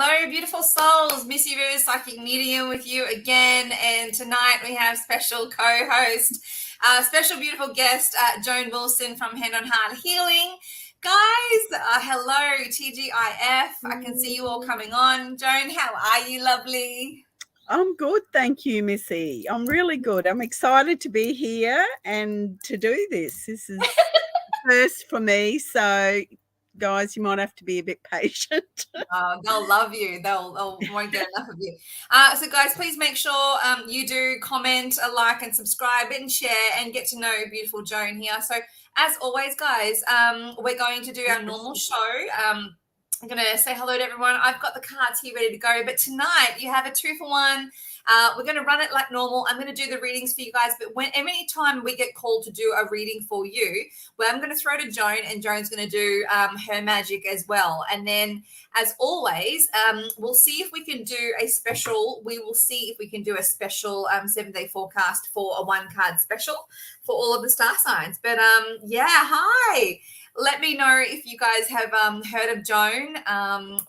Hello, beautiful souls. Missy Rivers, Psychic Medium with you again. And tonight we have special co-host, special beautiful guest, Joan Wilson from Hand on Heart Healing. Guys, hello, TGIF. I can see you all coming on. Joan, how are you, lovely? I'm good, thank you, Missy. I'm really good. I'm excited to be here and to do this. This is first for me, so guys, you might have to be a bit patient. They'll love you. They'll won't get enough of you. So guys, please make sure you do comment, like, and subscribe and share and get to know beautiful Joan here. So as always, guys, we're going to do our normal show. I'm going to say hello to everyone. I've got the cards here ready to go. But tonight you have a 2-for-1. We're going to run it like normal. I'm going to do the readings for you guys. But any time we get called to do a reading for you, well, I'm going to throw to Joan, and Joan's going to do her magic as well. And then, as always, we'll see if we can do a special. We will see if we can do a special 7-day forecast for a 1-card special for all of the star signs. But yeah, hi. Let me know if you guys have heard of Joan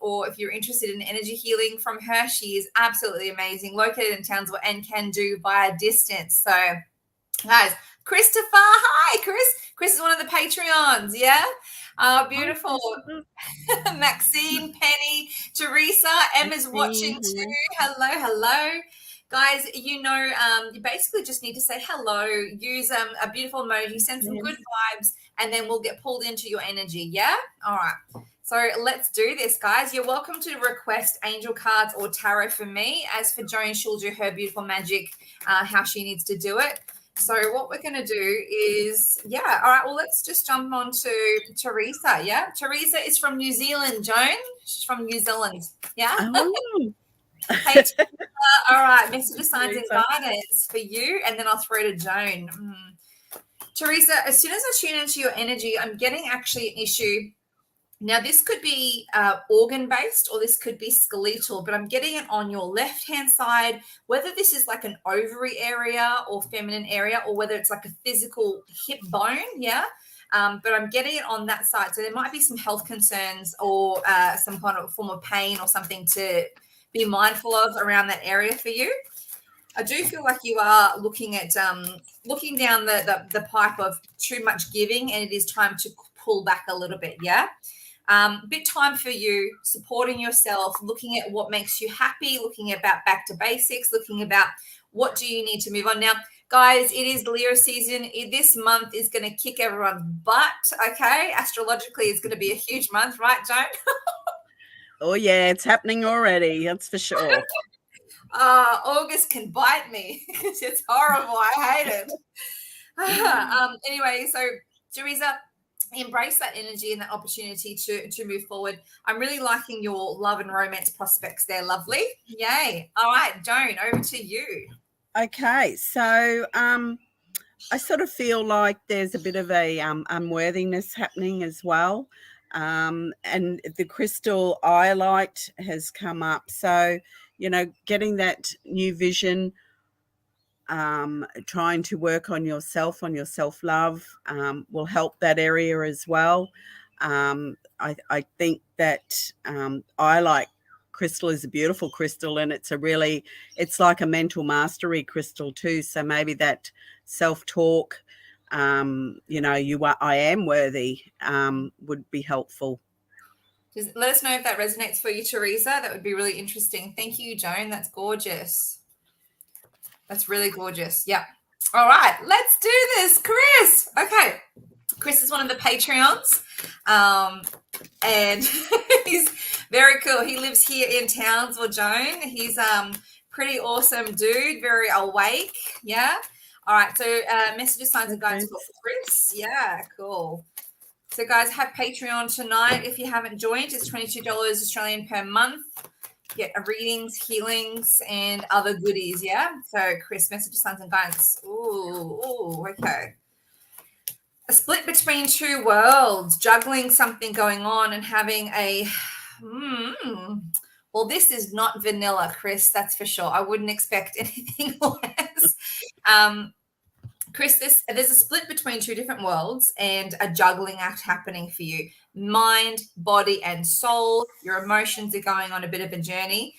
or if you're interested in energy healing from her. She is absolutely amazing, located in Townsville and can do via distance. So, guys, Christopher, hi, Chris. Chris is one of the Patreons, yeah? Beautiful. Maxine, Penny, Teresa, Emma's watching too. Hello. Guys, you basically just need to say hello, use a beautiful emoji, send some good vibes, and then we'll get pulled into your energy, yeah? All right. So let's do this, guys. You're welcome to request angel cards or tarot for me. As for Joan, she'll do her beautiful magic, how she needs to do it. So what we're going to do is, all right, well, let's just jump on to Teresa, yeah? Teresa is from New Zealand, Joan. She's from New Zealand, yeah? Oh. Hey, all right, messages, signs, and guidance for you, and then I'll throw to Joan. Teresa, as soon as I tune into your energy, I'm getting actually an issue. Now, this could be organ-based or this could be skeletal, but I'm getting it on your left-hand side, whether this is like an ovary area or feminine area or whether it's like a physical hip bone, yeah? But I'm getting it on that side. So there might be some health concerns or some kind of form of pain or something to be mindful of around that area for you. I do feel like you are looking at looking down the pipe of too much giving, and it is time to pull back a little bit, yeah? Bit time for you supporting yourself, looking at what makes you happy, looking about back to basics, looking about what do you need to move on. Now, guys, it is Leo season. This month is going to kick everyone's butt, okay? Astrologically, it's going to be a huge month, right, Joan? Oh, yeah, it's happening already. That's for sure. August can bite me. It's horrible. I hate it. Anyway, so Teresa, embrace that energy and that opportunity to move forward. I'm really liking your love and romance prospects there. Lovely. Yay. All right, Joan, over to you. Okay, so I sort of feel like there's a bit of a unworthiness happening as well. And the crystal eye light has come up. So, getting that new vision, trying to work on yourself, on your self-love, will help that area as well. I think that eye light crystal is a beautiful crystal, and it's like a mental mastery crystal too. So maybe that self-talk, I am worthy, would be helpful. Just let us know if that resonates for you, Teresa. That would be really interesting. Thank you, Joan. That's gorgeous. That's really gorgeous. Yeah. All right, let's do this, Chris. Okay. Chris is one of the Patreons, and he's very cool. He lives here in Townsville, Joan. He's pretty awesome dude, very awake. Yeah. All right, so messages, signs, and guidance for Chris. Yeah, cool. So, guys, have Patreon tonight. If you haven't joined, it's $22 Australian per month. Get readings, healings, and other goodies, yeah? So, Chris, messages, signs, and guidance. Ooh, okay. A split between two worlds, juggling something going on and having a... Well, this is not vanilla, Chris, that's for sure. I wouldn't expect anything less. Chris, there's a split between two different worlds and a juggling act happening for you. mind, body, and soul. Your emotions are going on a bit of a journey.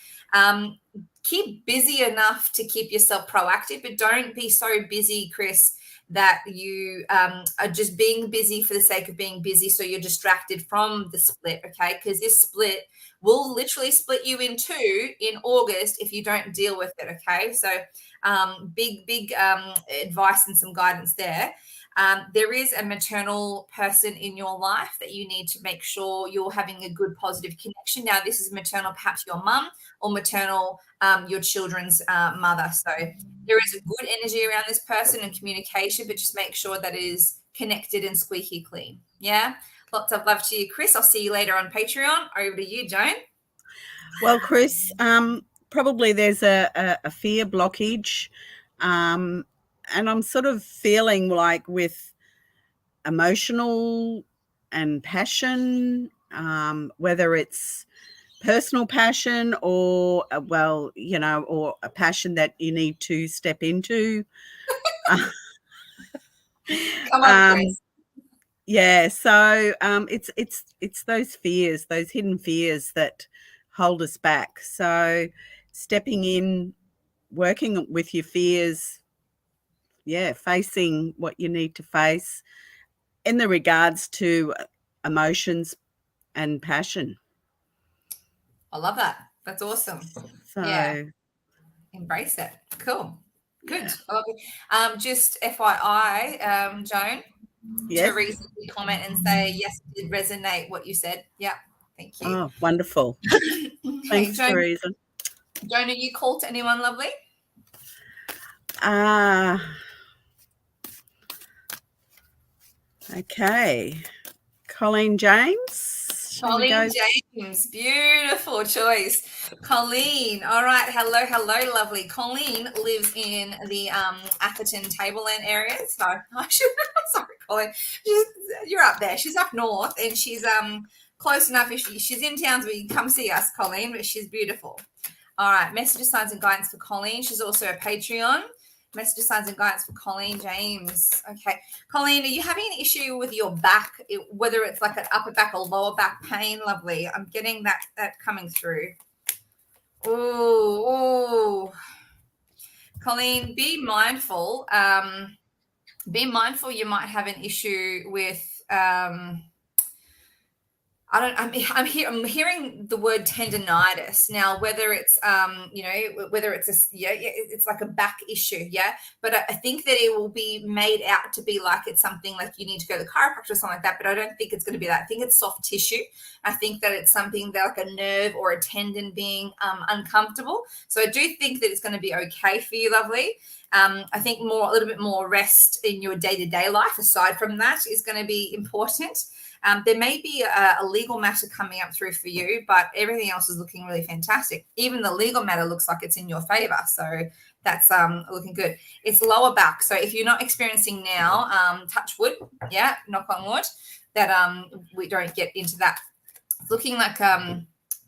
Keep busy enough to keep yourself proactive, but don't be so busy, Chris, that you are just being busy for the sake of being busy, so you're distracted from the split, okay? Because this split will literally split you in two in August if you don't deal with it, okay? So big advice and some guidance there. There is a maternal person in your life that you need to make sure you're having a good positive connection. Now, this is maternal, perhaps your mum, or maternal, your children's mother. So there is a good energy around this person and communication, but just make sure that it is connected and squeaky clean. Yeah. Lots of love to you, Chris. I'll see you later on Patreon. Over to you, Joan. Well, Chris, probably there's a fear blockage. And I'm sort of feeling like with emotional and passion, whether it's personal passion or, or a passion that you need to step into. Come on, Chris. Yeah, so it's those fears, those hidden fears that hold us back. So stepping in, working with your fears, facing what you need to face in the regards to emotions and passion. I love that. That's awesome. So yeah, embrace it. Cool. Good. I love it. Just FYI, Joan, yes. Teresa did comment and say, yes, it did resonate what you said. Yeah, thank you. Oh, wonderful. Thanks, Joan, Teresa. Joan, are you called to anyone lovely? Okay. Colleen James. Colleen James, beautiful choice. Colleen, all right. Hello, lovely. Colleen lives in the Atherton Tableland area. So, sorry, Colleen. You're up there. She's up north, and she's close enough. If she's in town, so you can come see us, Colleen. But she's beautiful. All right. Messages, signs, and guidance for Colleen. She's also a Patreon. Messages, signs, and guidance for Colleen James. Okay. Colleen, are you having an issue with your back, whether it's like an upper back or lower back pain? Lovely. I'm getting that coming through. Ooh. Colleen, be mindful. You might have an issue with I'm hearing the word tendinitis now. Whether it's it's like a back issue, yeah. But I think that it will be made out to be like it's something like you need to go to the chiropractor or something like that. But I don't think it's going to be that. I think it's soft tissue. I think that it's something that like a nerve or a tendon being uncomfortable. So I do think that it's going to be okay for you, lovely. I think a little bit more rest in your day-to-day life aside from that is going to be important. There may be a legal matter coming up through for you, but everything else is looking really fantastic. Even the legal matter looks like it's in your favor. So that's looking good. It's lower back. So if you're not experiencing now, touch wood, yeah, knock on wood, that we don't get into that. It's looking like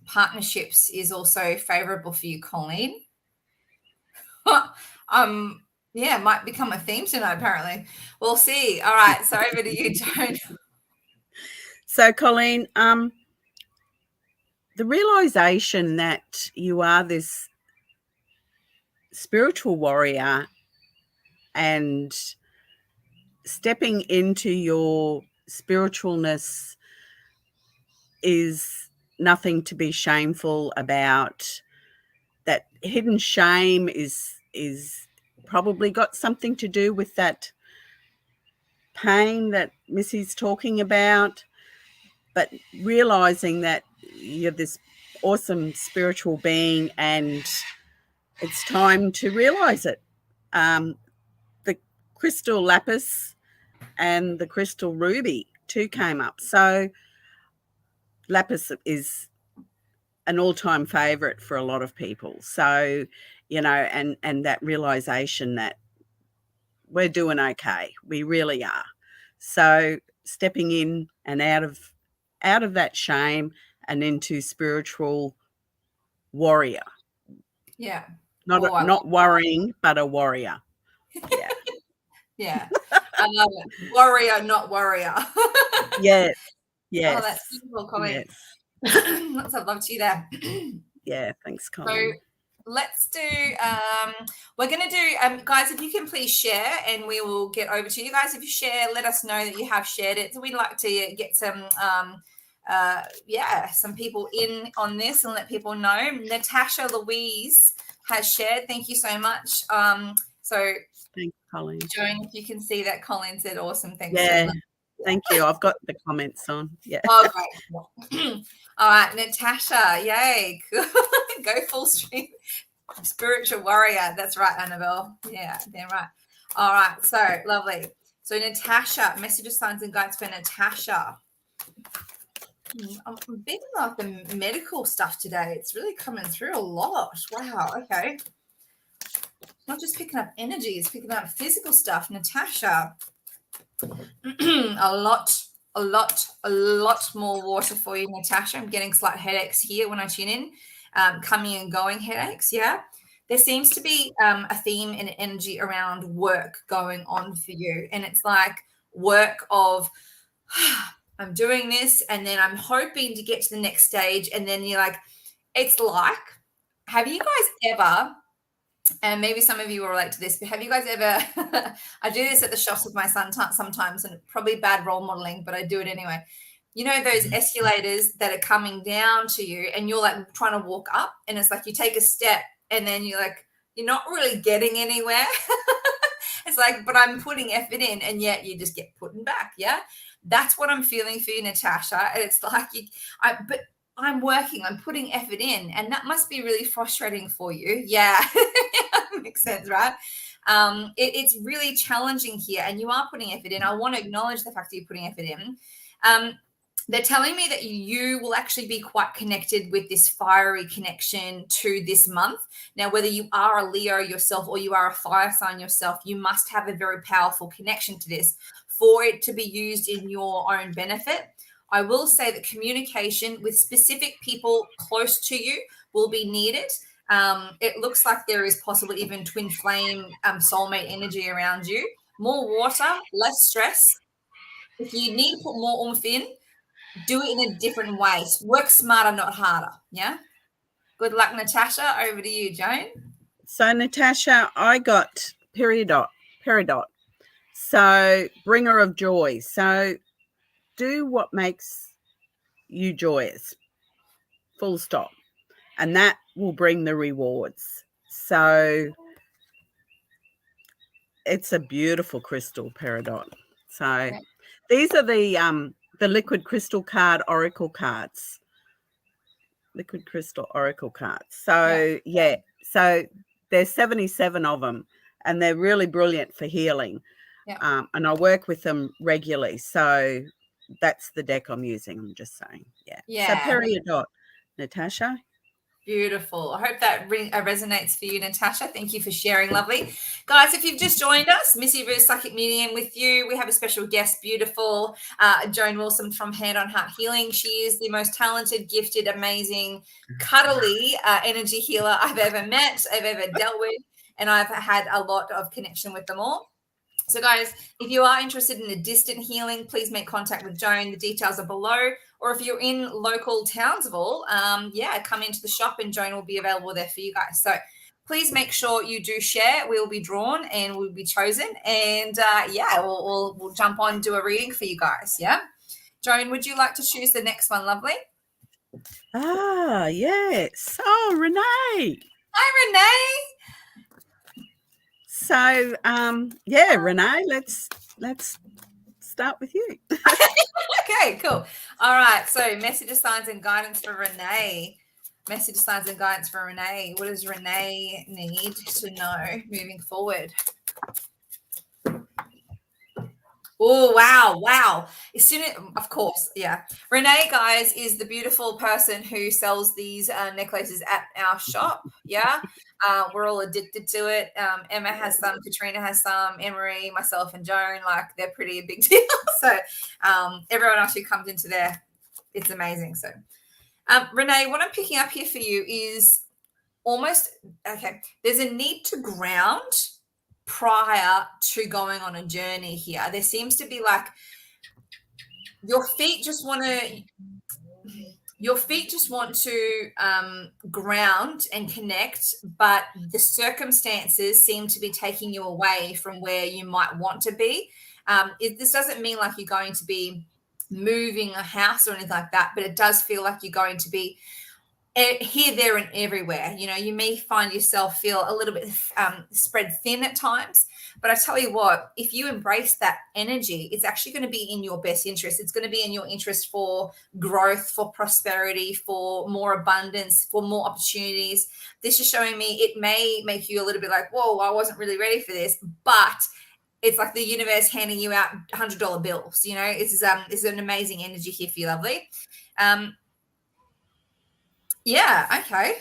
partnerships is also favorable for you, Colleen. Yeah, might become a theme tonight, apparently. We'll see. All right. So over to you, Joan. So, Colleen, the realization that you are this spiritual warrior and stepping into your spiritualness is nothing to be shameful about. That hidden shame is probably got something to do with that pain that Missy's talking about. But realizing that you're this awesome spiritual being and it's time to realize it. The crystal lapis and the crystal ruby too came up. So lapis is an all-time favorite for a lot of people. So, and that realization that we're doing okay. We really are. So stepping in and out of that shame and into spiritual warrior. Yeah. Not worrying, but a warrior. Yeah. Yeah. I love it. Warrior, not warrior. Yes. Oh, that's Yes. beautiful, Colleen. Yes. Lots of love to you there. Yeah. Thanks, So Colleen. let's do, we're going to do, guys, if you can please share and we will get over to you guys. If you share, let us know that you have shared it. So we'd like to get some, some people in on this and let people know. Natasha Louise has shared. Thank you so much. So Thanks, Colleen. Joan, if you can see that Colleen said awesome. Thanks. Yeah. Thank you. I've got the comments on. Yeah. Oh, great. All right, Natasha, yay. Go full stream. Spiritual warrior. That's right, Annabelle. Yeah, they're right. All right, so lovely. So Natasha, messages, signs and guides for Natasha. I'm big about the medical stuff today. It's really coming through a lot. Wow, okay. Not just picking up energy, it's picking up physical stuff. Natasha, a lot more water for you, Natasha. I'm getting slight headaches here when I tune in, coming and going headaches. Yeah, there seems to be a theme and energy around work going on for you, and it's like work of I'm doing this, and then I'm hoping to get to the next stage, and then you're like, it's like, have you guys ever? And maybe some of you will relate to this, but have you guys ever, I do this at the shops with my son sometimes, and probably bad role modeling, but I do it anyway. You know, those escalators that are coming down to you and you're like trying to walk up, and it's like you take a step and then you're like, you're not really getting anywhere. It's like, but I'm putting effort in, and yet you just get putting back. Yeah. That's what I'm feeling for you, Natasha. And it's like, but I'm working, I'm putting effort in, and that must be really frustrating for you. Yeah, makes sense, right? It's really challenging here, and you are putting effort in. I want to acknowledge the fact that you're putting effort in. They're telling me that you will actually be quite connected with this fiery connection to this month. Now, whether you are a Leo yourself or you are a fire sign yourself, you must have a very powerful connection to this for it to be used in your own benefit. I will say that communication with specific people close to you will be needed. It looks like there is possibly even twin flame soulmate energy around you. More water, less stress. If you need to put more oomph in, do it in a different way. Work smarter, not harder. Yeah. Good luck, Natasha. Over to you, Joan. So, Natasha, I got peridot. So, bringer of joy. So, do what makes you joyous. Full stop. And that will bring the rewards. So, it's a beautiful crystal, peridot. So, okay. These are the liquid crystal card oracle cards. Liquid crystal oracle cards. So, yeah. So, there's 77 of them, and they're really brilliant for healing. Yeah. And I work with them regularly. So, that's the deck I'm using. I'm just saying. Yeah. So, peridot, Natasha. Beautiful. I hope that resonates for you, Natasha. Thank you for sharing. Lovely. Guys, if you've just joined us, Missy Rivers, Psychic Medium with you. We have a special guest, beautiful Joan Wilson from Hand on Heart Healing. She is the most talented, gifted, amazing, cuddly energy healer I've ever met, I've ever dealt with, and I've had a lot of connection with them all. So, guys, if you are interested in a distant healing, please make contact with Joan. The details are below. Or if you're in local Townsville, come into the shop and Joan will be available there for you guys. So please make sure you do share. We'll be drawn and we'll be chosen. And, we'll jump on and do a reading for you guys, yeah? Joan, would you like to choose the next one, lovely? Ah, yes. Oh, Renee. Hi, Renee. So, Renee, let's start with you. Okay, cool. All right. So, messages, signs, and guidance for Renee. Messages, signs, and guidance for Renee. What does Renee need to know moving forward? Oh, wow. As soon as, of course, yeah. Renee, guys, is the beautiful person who sells these necklaces at our shop. Yeah. We're all addicted to it. Emma has some, Katrina has some, Emery, myself, and Joan. Like, they're pretty a big deal. So everyone else who comes into there, it's amazing. So Renee, what I'm picking up here for you is there's a need to ground prior to going on a journey here. There seems to be like your feet just want to ground and connect, but the circumstances seem to be taking you away from where you might want to be. This doesn't mean like you're going to be moving a house or anything like that, but it does feel like you're going to be here, there, and everywhere. You know, you may find yourself feel a little bit spread thin at times, but I tell you what, if you embrace that energy, it's actually going to be in your best interest. It's going to be in your interest for growth, for prosperity, for more abundance, for more opportunities. This is showing me it may make you a little bit like, whoa, I wasn't really ready for this, but it's like the universe handing you out $100 bills. You know, it's an amazing energy here for you, lovely. Yeah, okay.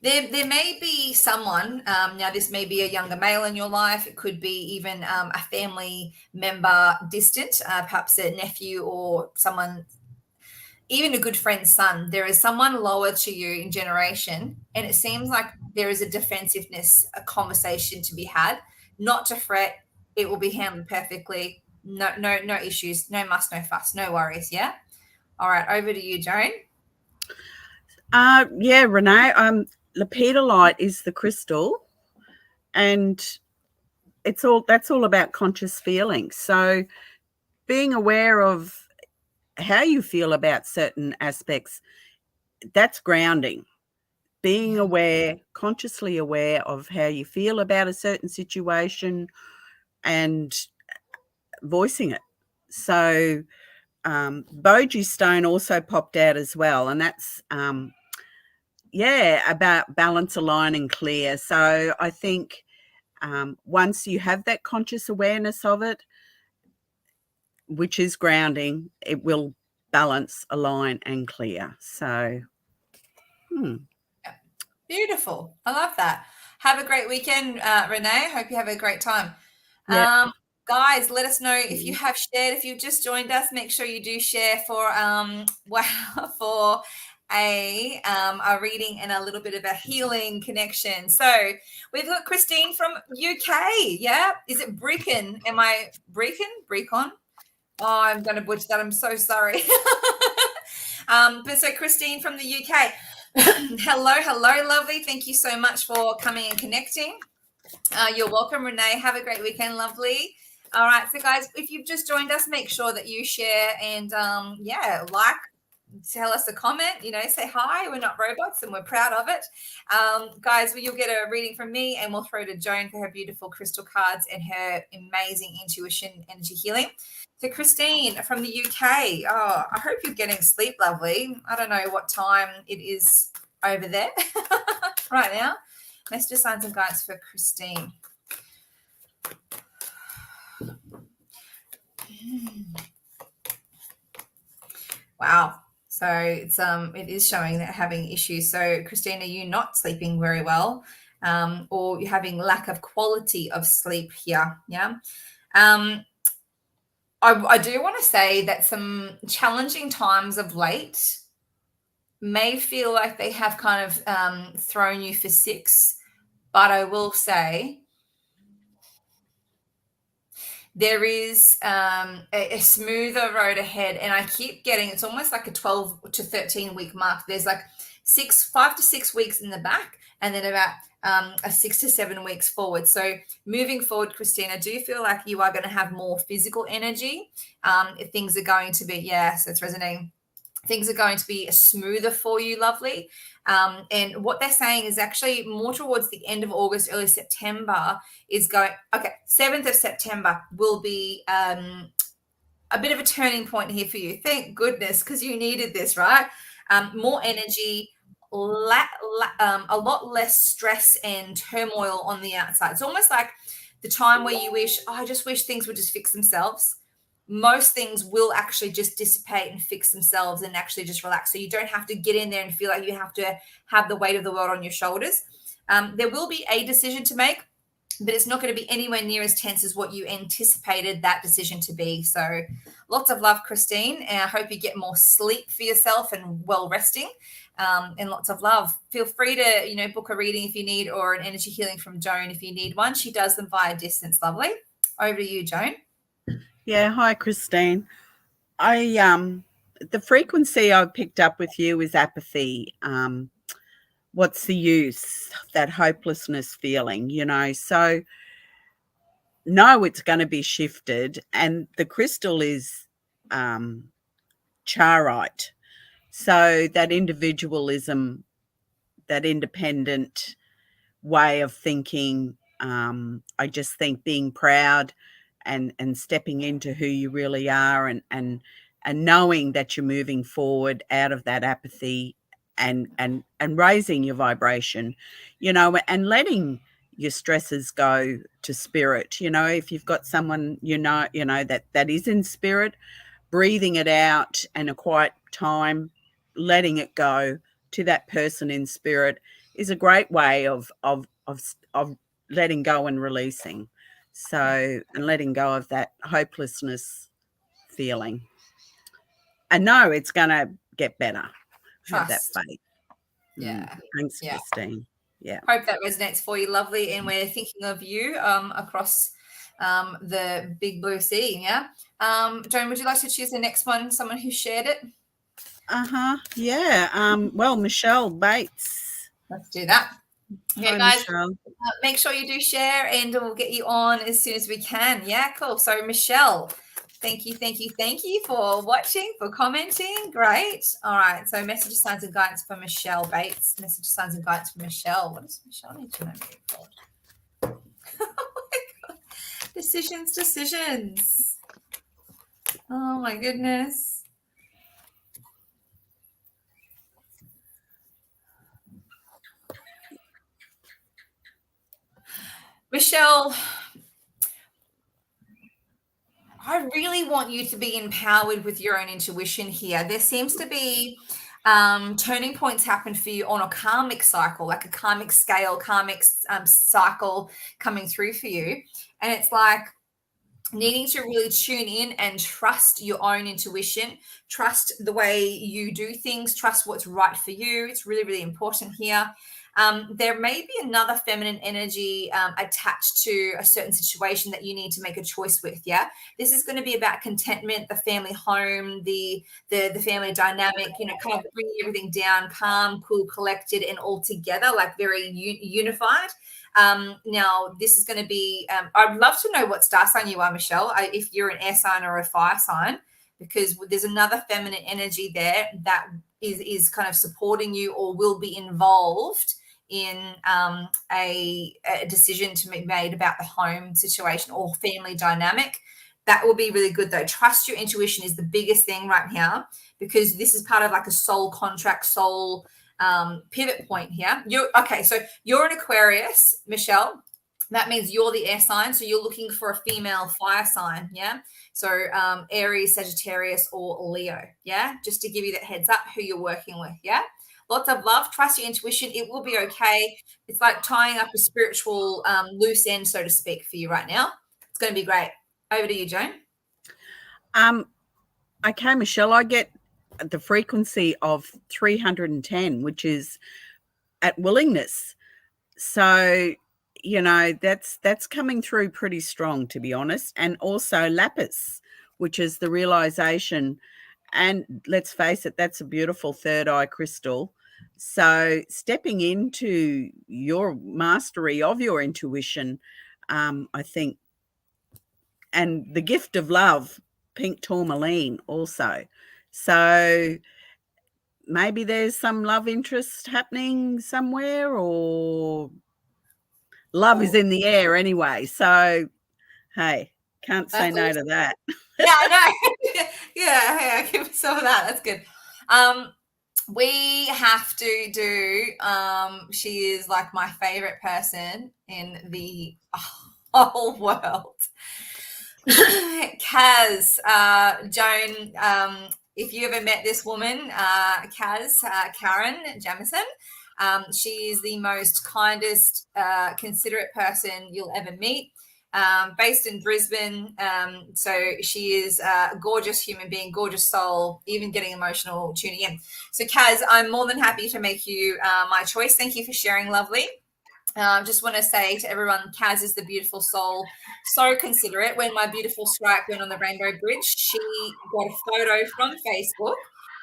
There may be someone, now this may be a younger male in your life. It could be even a family member distant, perhaps a nephew or someone, even a good friend's son. There is someone lower to you in generation, and it seems like there is a defensiveness, a conversation to be had. Not to fret, it will be handled perfectly. No issues, no muss, no fuss, no worries, yeah? All right, over to you, Joan. Yeah, Renee, lepidolite is the crystal, and that's all about conscious feeling. So being aware of how you feel about certain aspects, that's grounding. Being aware, consciously aware of how you feel about a certain situation and voicing it. So Boji stone also popped out as well, and that's about balance, align, and clear. So I think once you have that conscious awareness of it, which is grounding, it will balance, align, and clear. So beautiful. I love that. Have a great weekend, Renee. Hope you have a great time. yeah. Guys, let us know if you have shared. If you've just joined us, make sure you do share for for a reading and a little bit of a healing connection. So we've got Christine from UK. Yeah, is it Brecon? Am I Brecon? Oh, I'm going to butcher that. I'm so sorry. But so Christine from the UK. hello, lovely. Thank you so much for coming and connecting. You're welcome, Renee. Have a great weekend, lovely. All right, so guys, if you've just joined us, make sure that you share and like, tell us a comment, say hi. We're not robots and we're proud of it. Guys, you'll get a reading from me, and we'll throw to Joan for her beautiful crystal cards and her amazing intuition energy healing. So Christine from the UK, oh, I hope you're getting sleep, lovely. I don't know what time it is over there right now. Messages, signs, and guides for Christine. Wow. So it is showing that having issues. So Christine, are you not sleeping very well, or you're having lack of quality of sleep here? Yeah. I do want to say that some challenging times of late may feel like they have kind of thrown you for six, but I will say there is a smoother road ahead, and I keep getting, it's almost like a 12 to 13 week mark. There's like 5 to 6 weeks in the back, and then about a 6 to 7 weeks forward. So moving forward, Christine, I do feel like you are going to have more physical energy. Things are going to be, so it's resonating. Things are going to be smoother for you, lovely. And what they're saying is actually more towards the end of August, early September is going, 7th of September will be a bit of a turning point here for you. Thank goodness, because you needed this, right? More energy, a lot less stress and turmoil on the outside. It's almost like the time where you wish, I just wish things would just fix themselves. Most things will actually just dissipate and fix themselves and actually just relax. So you don't have to get in there and feel like you have to have the weight of the world on your shoulders. There will be a decision to make, but it's not going to be anywhere near as tense as what you anticipated that decision to be. So lots of love, Christine. And I hope you get more sleep for yourself and well resting, and lots of love. Feel free to, book a reading if you need, or an energy healing from Joan if you need one. She does them via distance, lovely. Over to you, Joan. Yeah, hi, Christine. The frequency I've picked up with you is apathy. What's the use? That hopelessness feeling, So no, it's going to be shifted, and the crystal is charite. So that individualism, that independent way of thinking, I just think being proud and stepping into who you really are, and knowing that you're moving forward out of that apathy, and raising your vibration, and letting your stresses go to spirit. If you've got someone that is in spirit, breathing it out and a quiet time, letting it go to that person in spirit is a great way of letting go and releasing. So, and letting go of that hopelessness feeling. And no, it's going to get better. Have that Trust. faith. Yeah. Thanks, Yeah. Christine. Yeah. Hope that resonates for you. Lovely. And we're thinking of you across the big blue sea. Yeah. Joan, would you like to choose the next one? Someone who shared it? Yeah. Well, Michelle Bates. Let's do that. Okay, Hi, guys. Michelle. Make sure you do share, and we'll get you on as soon as we can. Yeah, cool. So, Michelle, thank you for watching, for commenting. Great. All right. So, message signs and guidance for Michelle Bates. Message signs and guidance for Michelle. What does Michelle need to know for? Oh my God. Decisions. Oh my goodness. Michelle, I really want you to be empowered with your own intuition here. There seems to be turning points happen for you on a karmic cycle, like a karmic scale, karmic cycle coming through for you. And it's like needing to really tune in and trust your own intuition, trust the way you do things, trust what's right for you. It's really, really important here. There may be another feminine energy attached to a certain situation that you need to make a choice with. Yeah, this is going to be about contentment, the family home, the family dynamic. Kind of bringing everything down, calm, cool, collected, and all together, like very unified. Now, this is going to be. I'd love to know what star sign you are, Michelle. If you're an air sign or a fire sign, because there's another feminine energy there that is kind of supporting you or will be involved in a decision to be made about the home situation or family dynamic. That will be really good, though. Trust your intuition is the biggest thing right now, because this is part of like a soul contract, soul pivot point here. So you're an Aquarius, Michelle. That means you're the air sign. So you're looking for a female fire sign. Yeah. So Aries, Sagittarius, or Leo. Yeah. Just to give you that heads up who you're working with. Yeah. Lots of love. Trust your intuition. It will be okay. It's like tying up a spiritual loose end, so to speak, for you right now. It's going to be great. Over to you, Joan. Okay, Michelle, I get the frequency of 310, which is at willingness. So, that's coming through pretty strong, to be honest. And also lapis, which is the realization. And let's face it, that's a beautiful third eye crystal. So stepping into your mastery of your intuition, I think, and the gift of love, pink tourmaline also. So maybe there's some love interest happening somewhere, or love is in the air anyway. So, hey, can't say no to that. Yeah, I know. Yeah, hey, I give some of that. That's good. We have to do, she is like my favorite person in the whole world. Kaz, Joan, if you ever met this woman, Kaz, Karen Jamison, she is the most kindest, considerate person you'll ever meet. Based in Brisbane. So she is a gorgeous human being, gorgeous soul, even getting emotional tuning in. So Kaz, I'm more than happy to make you my choice. Thank you for sharing, lovely. Just want to say to everyone, Kaz is the beautiful soul, so considerate. When my beautiful strike went on the Rainbow Bridge, she got a photo from Facebook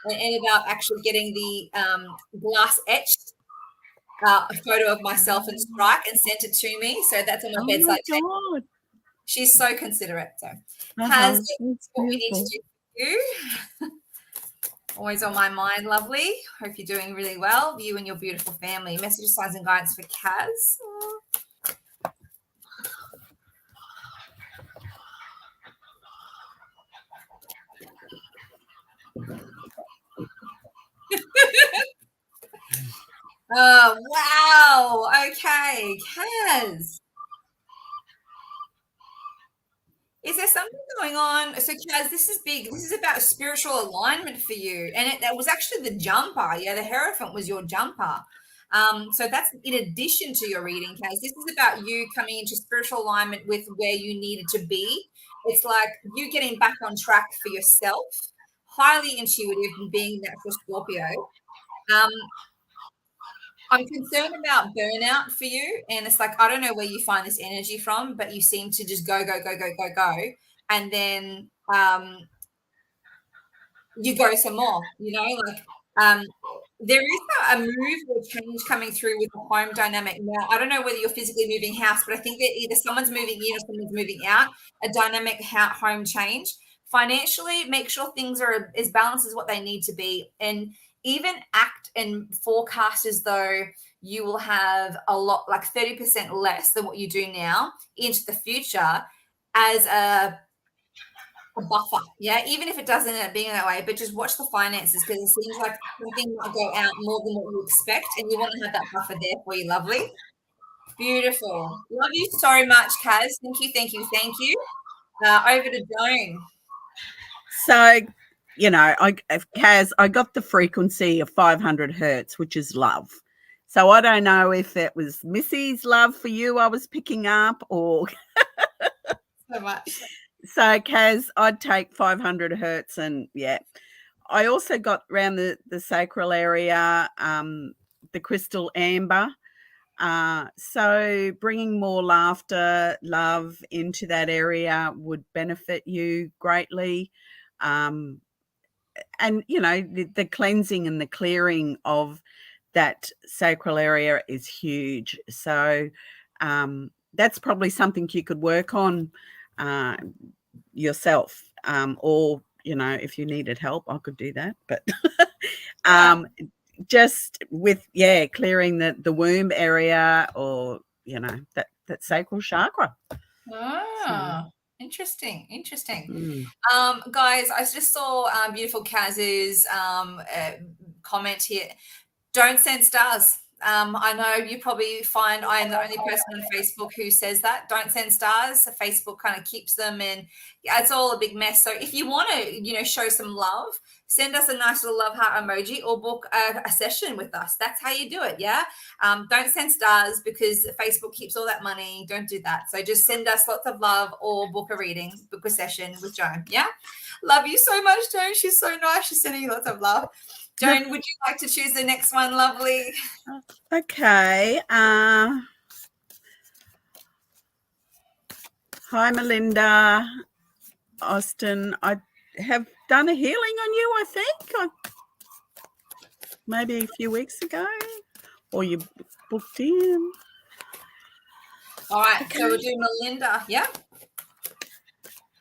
and ended up actually getting the glass etched a photo of myself and strike and sent it to me. So that's on my Oh my bedside table. God. She's so considerate. So, Kaz, That's what we need to beautiful. do for you. Always on my mind, lovely. Hope you're doing really well. You and your beautiful family. Messages, signs, and guidance for Kaz. Oh, wow. Okay, Kaz. Is there something going on? So, Kaz, this is big. This is about spiritual alignment for you. And that was actually the jumper. Yeah, the Hierophant was your jumper. So that's in addition to your reading, Kaz. This is about you coming into spiritual alignment with where you needed to be. It's like you getting back on track for yourself, highly intuitive and being natural Scorpio. Um, I'm concerned about burnout for you. And it's like, I don't know where you find this energy from, but you seem to just go, go, go, go, go, go. And then you go some more, there is a move or change coming through with the home dynamic. Now, I don't know whether you're physically moving house, but I think that either someone's moving in or someone's moving out, a dynamic home change. Financially, make sure things are as balanced as what they need to be. And even act and forecast as though you will have a lot, like 30% less than what you do now into the future as a buffer. Yeah, even if it doesn't end up being that way, but just watch the finances because it seems like something might go out more than what you expect, and you want to have that buffer there for you, lovely. Beautiful. Love you so much, Kaz. Thank you, thank you, thank you. Over to Joan. So, Kaz, I got the frequency of 500 hertz, which is love. So I don't know if it was Missy's love for you I was picking up or. So much. So, Kaz, I'd take 500 hertz, and yeah. I also got around the sacral area, the crystal amber. So bringing more laughter, love into that area would benefit you greatly. And, the cleansing and the clearing of that sacral area is huge. So that's probably something you could work on yourself, or if you needed help, I could do that, but just with clearing the womb area, or that sacral chakra. Interesting. Guys, I just saw beautiful Kaz's comment here. Don't send stars. I know you probably find I am the only person on Facebook who says that. Don't send stars. Facebook kind of keeps them, and it's all a big mess. So if you want to, show some love, send us a nice little love heart emoji or book a session with us. That's how you do it. Yeah. Don't send stars because Facebook keeps all that money. Don't do that. So just send us lots of love or book a reading, book a session with Joan. Yeah. Love you so much, Joan. She's so nice. She's sending you lots of love. Joan, would you like to choose the next one, lovely? Okay. Hi, Melinda. Austin, I have done a healing on you, I think. Maybe a few weeks ago. Or you booked in. All right. Okay. So we'll do Melinda. Yeah.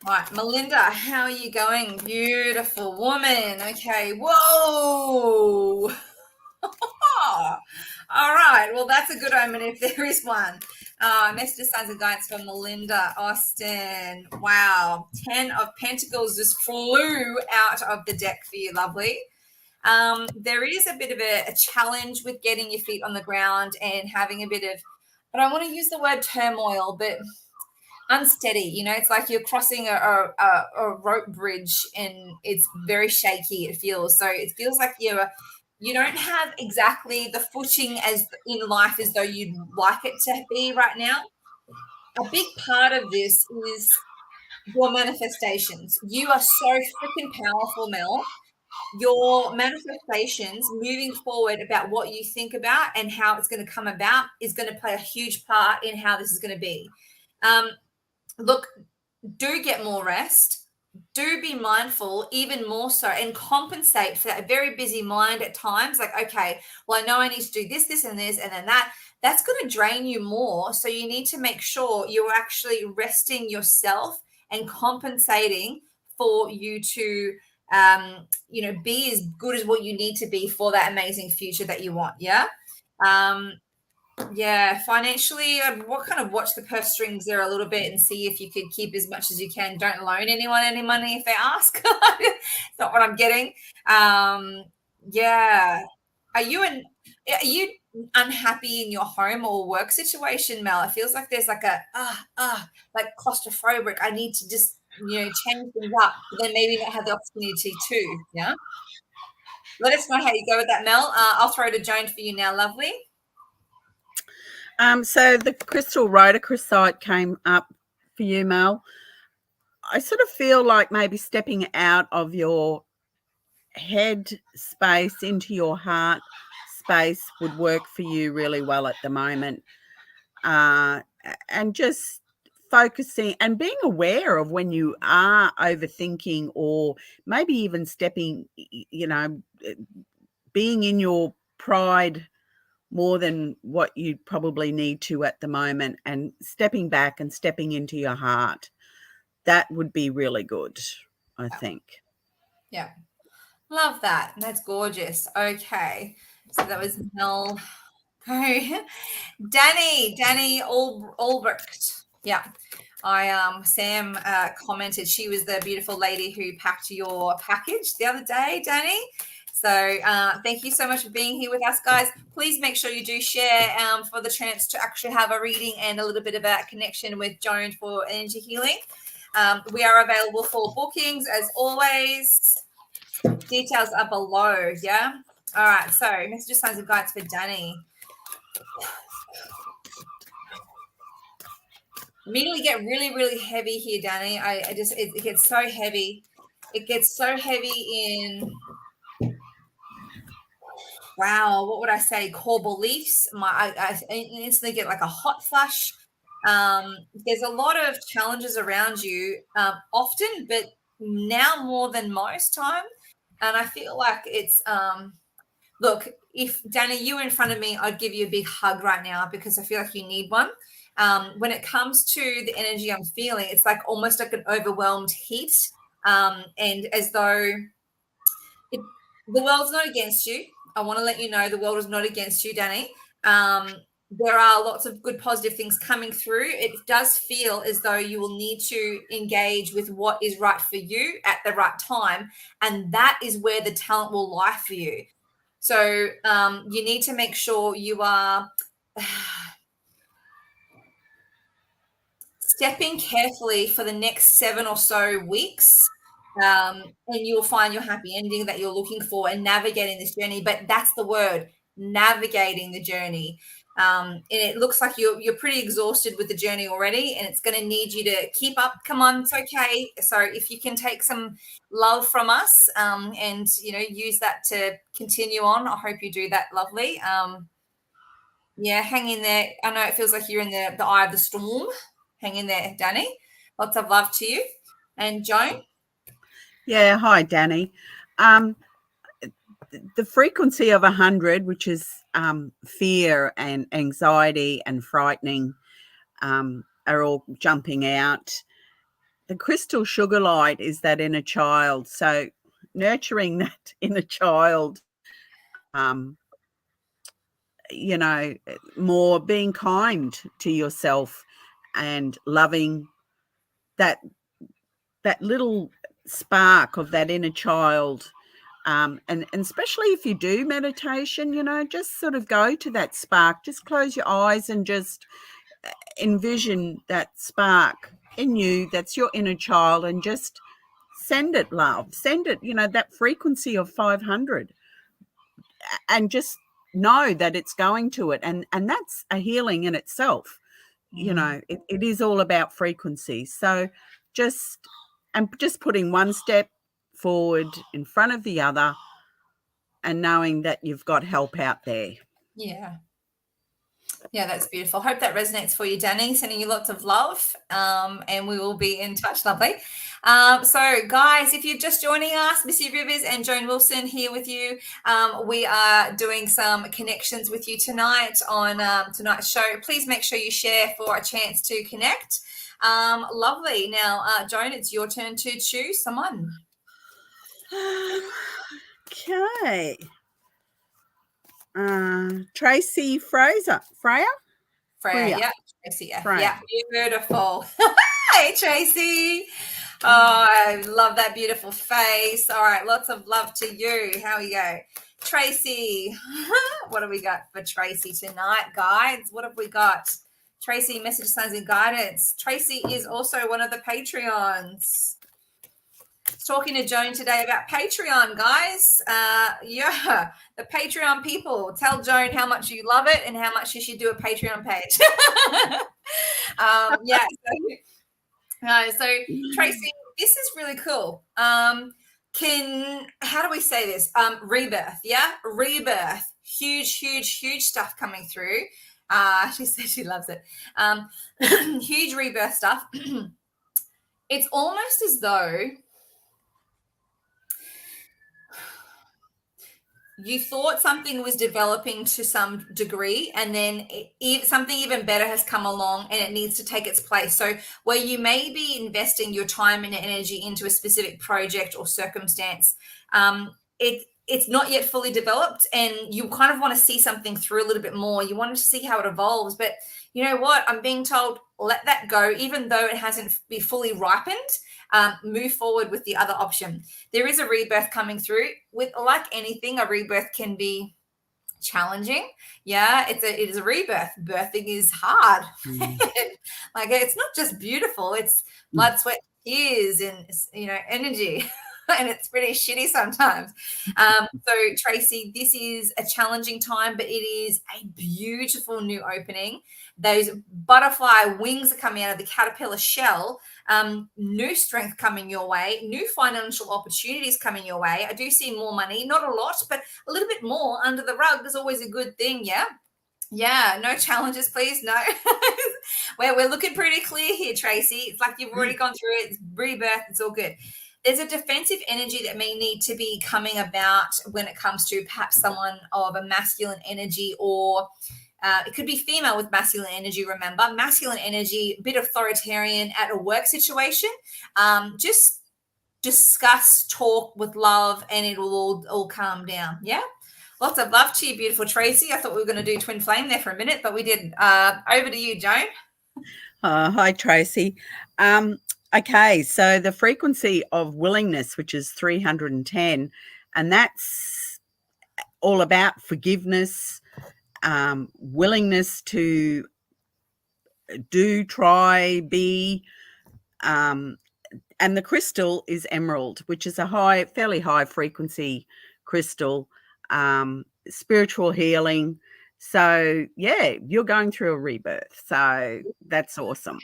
All right, Melinda, how are you going? Beautiful woman. Okay. Whoa. All right. Well, that's a good omen if there is one. Messages, signs, and guidance from Melinda Austin. Wow. 10 of Pentacles just flew out of the deck for you, lovely. There is a bit of a challenge with getting your feet on the ground and having a bit of, I don't want to use the word turmoil, but unsteady. It's like you're crossing a rope bridge and it's very shaky. It feels like you don't have exactly the footing as in life as though you'd like it to be right now. A big part of this is your manifestations. You are so freaking powerful, Mel. your manifestations moving forward about what you think about and how it's going to come about is going to play a huge part in how this is going to be. Look, do get more rest. Do be mindful even more so, and compensate for that very busy mind at times. Like, okay, well, I know I need to do this and this and then that. That's going to drain you more. So you need to make sure you're actually resting yourself and compensating for you to be as good as what you need to be for that amazing future that you want. Yeah. Yeah, financially, I'd kind of watch the purse strings there a little bit and see if you could keep as much as you can. Don't loan anyone any money if they ask. It's not what I'm getting. Yeah. Are you unhappy in your home or work situation, Mel? It feels like there's like a like claustrophobic. I need to just change things up, but then maybe not have the opportunity to. Yeah. Let us know how you go with that, Mel. I'll throw to Joan for you now, lovely. So the crystal rhodochrosite came up for you, Mel. I sort of feel like maybe stepping out of your head space into your heart space would work for you really well at the moment. And just focusing and being aware of when you are overthinking, or maybe even being in your pride more than what you probably need to at the moment, and stepping back and stepping into your heart. That would be really good, I think. Yeah. Love that. That's gorgeous. Okay. So that was Mel. Danny Albrecht. Yeah. Sam commented she was the beautiful lady who packed your package the other day, Danny. So thank you so much for being here with us, guys. Please make sure you do share for the chance to actually have a reading and a little bit of a connection with Joan for energy healing. We are available for bookings as always. Details are below. Yeah. All right. So messages, signs, and guides for Danny. Immediately get really, really heavy here, Danny. It gets so heavy. It gets so heavy in. Wow, what would I say? Core beliefs. I instantly get like a hot flush. There's a lot of challenges around you often, but now more than most time. And I feel like it's look, if Danny, you were in front of me, I'd give you a big hug right now because I feel like you need one. When it comes to the energy I'm feeling, it's like almost like an overwhelmed heat, and as though the world's not against you. I want to let you know the world is not against you, Danny. There are lots of good positive things coming through. It does feel as though you will need to engage with what is right for you at the right time, and that is where the talent will lie for you. So you need to make sure you are stepping carefully for the next 7 or so weeks, and you'll find your happy ending that you're looking for and navigating this journey. But that's the word, navigating the journey. And it looks like you're pretty exhausted with the journey already, and it's going to need you to keep up. Come on, it's okay. So if you can take some love from us and use that to continue on, I hope you do that. Lovely. Yeah, hang in there. I know it feels like you're in the eye of the storm. Hang in there, Danny. Lots of love to you. And Joan? Yeah, hi, Danny. The frequency of 100, which is fear and anxiety and frightening, are all jumping out. The crystal sugar light is that inner child. So nurturing that inner child, more being kind to yourself and loving that little spark of that inner child. And especially if you do meditation, just sort of go to that spark, just close your eyes and just envision that spark in you. That's your inner child, and just send it love, send it, that frequency of 500, and just know that it's going to it. And that's a healing in itself. It is all about frequency. So just putting one step forward in front of the other and knowing that you've got help out there. Yeah. Yeah, that's beautiful. Hope that resonates for you, Danny. Sending you lots of love, and we will be in touch. Lovely. So, guys, if you're just joining us, Missy Rivers and Joan Wilson here with you. We are doing some connections with you tonight on tonight's show. Please make sure you share for a chance to connect. Lovely. Now, Joan, it's your turn to choose someone. Okay. Tracy Freya. Freya, yeah. Tracy, yeah. Freya. Yeah, beautiful. Hey, Tracy. Oh, I love that beautiful face. All right, lots of love to you. How we go? Tracy, what have we got for Tracy tonight, guys? What have we got? Tracy, message, signs, and guidance. Tracy is also one of the Patreons. Talking to Joan today about Patreon, guys. Yeah, the Patreon people. Tell Joan how much you love it and how much she should do a Patreon page. Yeah. So Tracy, this is really cool. How do we say this? Rebirth, yeah? Rebirth. Huge stuff coming through. She said she loves it. Huge rebirth stuff. It's almost as though you thought something was developing to some degree, and then something even better has come along and it needs to take its place. So where you may be investing your time and energy into a specific project or circumstance, it's not yet fully developed, and you kind of want to see something through a little bit more. You want to see how it evolves, but you know what? I'm being told, let that go, even though it hasn't be fully ripened. Move forward with the other option. There is a rebirth coming through. With, like anything, a rebirth can be challenging. Yeah, it is a rebirth. Birthing is hard. Like, it's not just beautiful. It's blood, sweat, tears, and energy. And it's pretty shitty sometimes. So Tracy, this is a challenging time, but it is a beautiful new opening. Those butterfly wings are coming out of the caterpillar shell. New strength coming your way, new financial opportunities coming your way. I do see more money, not a lot, but a little bit more under the rug is always a good thing. Yeah, no challenges, please. No. We're looking pretty clear here, Tracy. It's like you've already gone through it. It's rebirth. It's all good. There's a defensive energy that may need to be coming about when it comes to perhaps someone of a masculine energy, or it could be female with masculine energy. Remember, masculine energy, a bit authoritarian at a work situation. Just discuss, talk with love, and it will all calm down. Yeah. Lots of love to you, beautiful Tracy. I thought we were going to do twin flame there for a minute, but we didn't. Over to you, Joan. Hi, Tracy. Okay, so the frequency of willingness, which is 310, and that's all about forgiveness, willingness to do, try, be, and the crystal is emerald, which is a fairly high frequency crystal, spiritual healing. So, yeah, you're going through a rebirth. So that's awesome.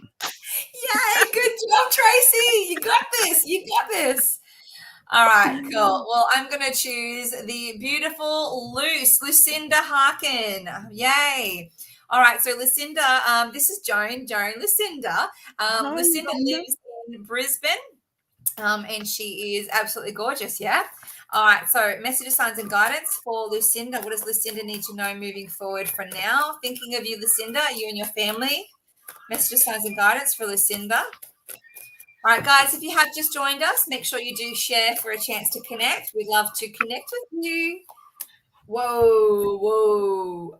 Yay, good job, Tracy. You got this. All right, cool. Well, I'm going to choose the beautiful Lucinda Harkin. Yay. All right, so Lucinda, this is Joan, Lucinda. Lucinda lives in Brisbane, and she is absolutely gorgeous, yeah? All right, so messages, signs, and guidance for Lucinda. What does Lucinda need to know moving forward from now? Thinking of you, Lucinda, you and your family. Messages, signs, and guidance for Lucinda. All right, guys, if you have just joined us, make sure you do share for a chance to connect. We'd love to connect with you. Whoa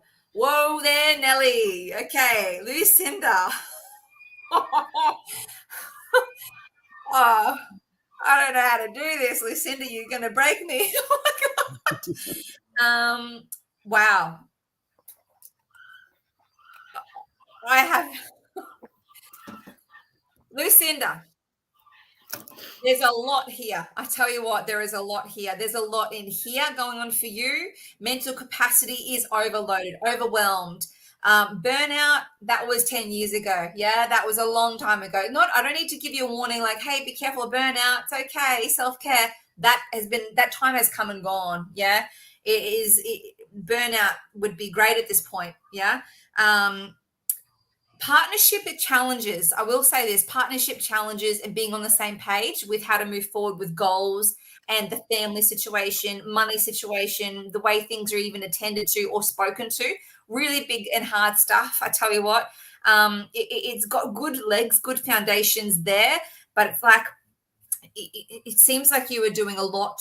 there, Nelly. Okay, Lucinda. Oh, I don't know how to do this, Lucinda. You're going to break me. Oh, my God. Wow. I have... Lucinda, there's a lot here. I tell you what, there is a lot here. There's a lot in here going on for you. Mental capacity is overloaded, overwhelmed. Burnout, that was 10 years ago. Yeah, that was a long time ago. I don't need to give you a warning like, hey, be careful of burnout. It's okay, self-care. that time has come and gone. Yeah. Burnout would be great at this point. Yeah. Partnership challenges. I will say this: partnership challenges and being on the same page with how to move forward with goals and the family situation, money situation, the way things are even attended to or spoken to. Really big and hard stuff. I tell you what, it's got good legs, good foundations there, but it's like it seems like you were doing a lot.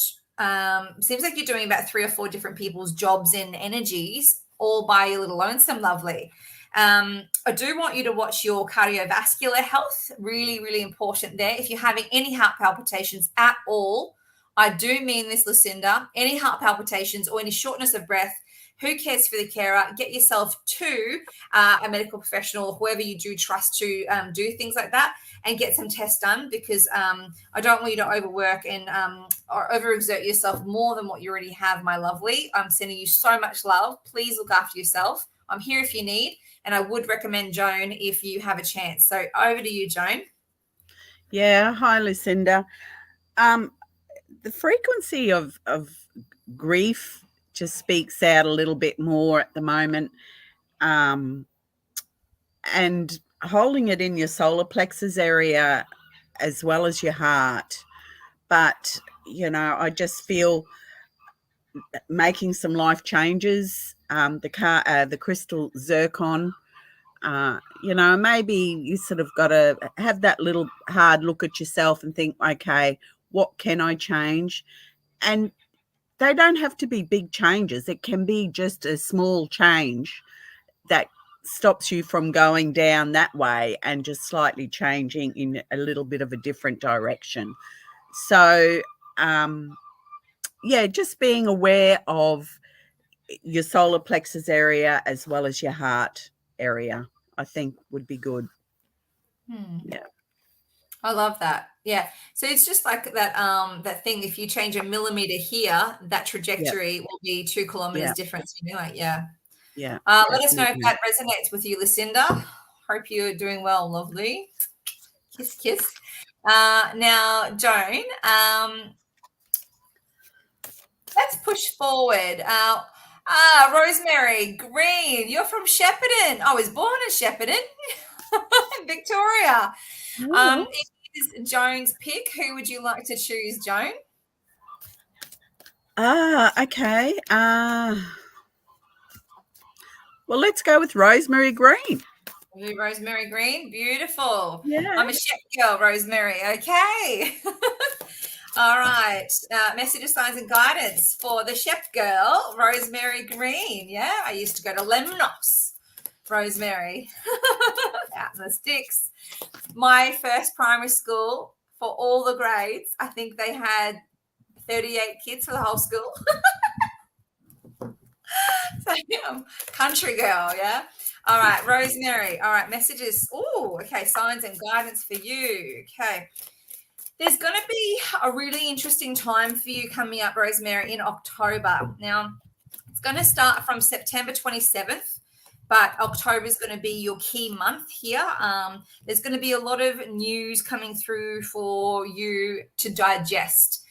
Seems like you're doing about 3 or 4 different people's jobs and energies all by your little lonesome lovely. I do want you to watch your cardiovascular health. Really, really important there. If you're having any heart palpitations at all, I do mean this, Lucinda, any heart palpitations or any shortness of breath, who cares for the carer? Get yourself to a medical professional, whoever you do trust to do things like that, and get some tests done, because I don't want you to overwork and or overexert yourself more than what you already have, my lovely. I'm sending you so much love. Please look after yourself. I'm here if you need, and I would recommend Joan if you have a chance. So over to you, Joan. Yeah. Hi, Lucinda. The frequency of grief just speaks out a little bit more at the moment. And holding it in your solar plexus area as well as your heart. But, I just feel making some life changes. The crystal zircon, maybe you sort of got to have that little hard look at yourself and think, okay, what can I change? And they don't have to be big changes. It can be just a small change that stops you from going down that way and just slightly changing in a little bit of a different direction. So, just being aware of your solar plexus area as well as your heart area, I think would be good. Yeah. I love that. Yeah. So it's just like that thing, if you change a millimeter here, that trajectory will be 2 kilometers difference. Yeah. Yeah. Let us know if that resonates with you, Lucinda. Hope you're doing well, lovely. Kiss, kiss. Now, Joan, let's push forward. Rosemary Green, you're from Shepparton. I was born in Shepparton, Victoria. It is Joan's pick. Who would you like to choose, Joan? Okay. Well, let's go with Rosemary Green. Rosemary Green, beautiful. Yeah. I'm a Shep girl, Rosemary. Okay. All right. Messages, signs, and guidance for the Shep girl, Rosemary Green. Yeah, I used to go to Lemnos, Rosemary. Out in the sticks. My first primary school, for all the grades, I think they had 38 kids for the whole school. So, country girl, yeah. All right, Rosemary. All right, messages. Oh, okay, signs and guidance for you. Okay. There's going to be a really interesting time for you coming up, Rosemary, in October. Now, it's going to start from September 27th, but October is going to be your key month here. There's going to be a lot of news coming through for you to digest.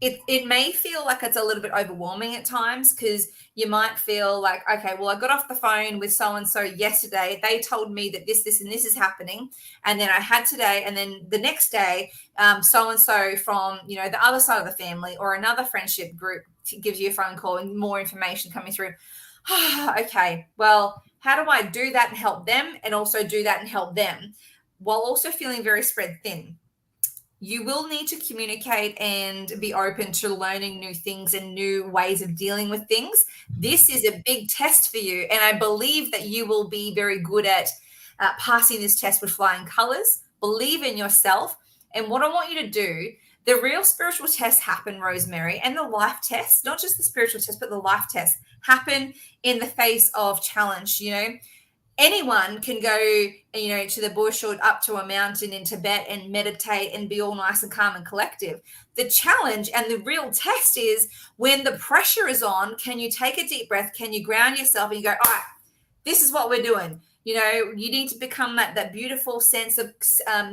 It may feel like it's a little bit overwhelming at times, because you might feel like, okay, well, I got off the phone with so-and-so yesterday. They told me that this, and this is happening. And then I had today, and then the next day, so-and-so from, the other side of the family or another friendship group gives you a phone call and more information coming through. Okay, well, how do I do that and help them, and also do that and help them while also feeling very spread thin? You will need to communicate and be open to learning new things and new ways of dealing with things. This is a big test for you, and I believe that you will be very good at passing this test with flying colors. Believe in yourself. And what I want you to do, the real spiritual tests happen, Rosemary, and the life tests, not just the spiritual test, but the life tests happen in the face of challenge. Anyone can go, to the bush or up to a mountain in Tibet and meditate and be all nice and calm and collective. The challenge and the real test is when the pressure is on, can you take a deep breath? Can you ground yourself and you go, all right, this is what we're doing. You need to become that beautiful sense of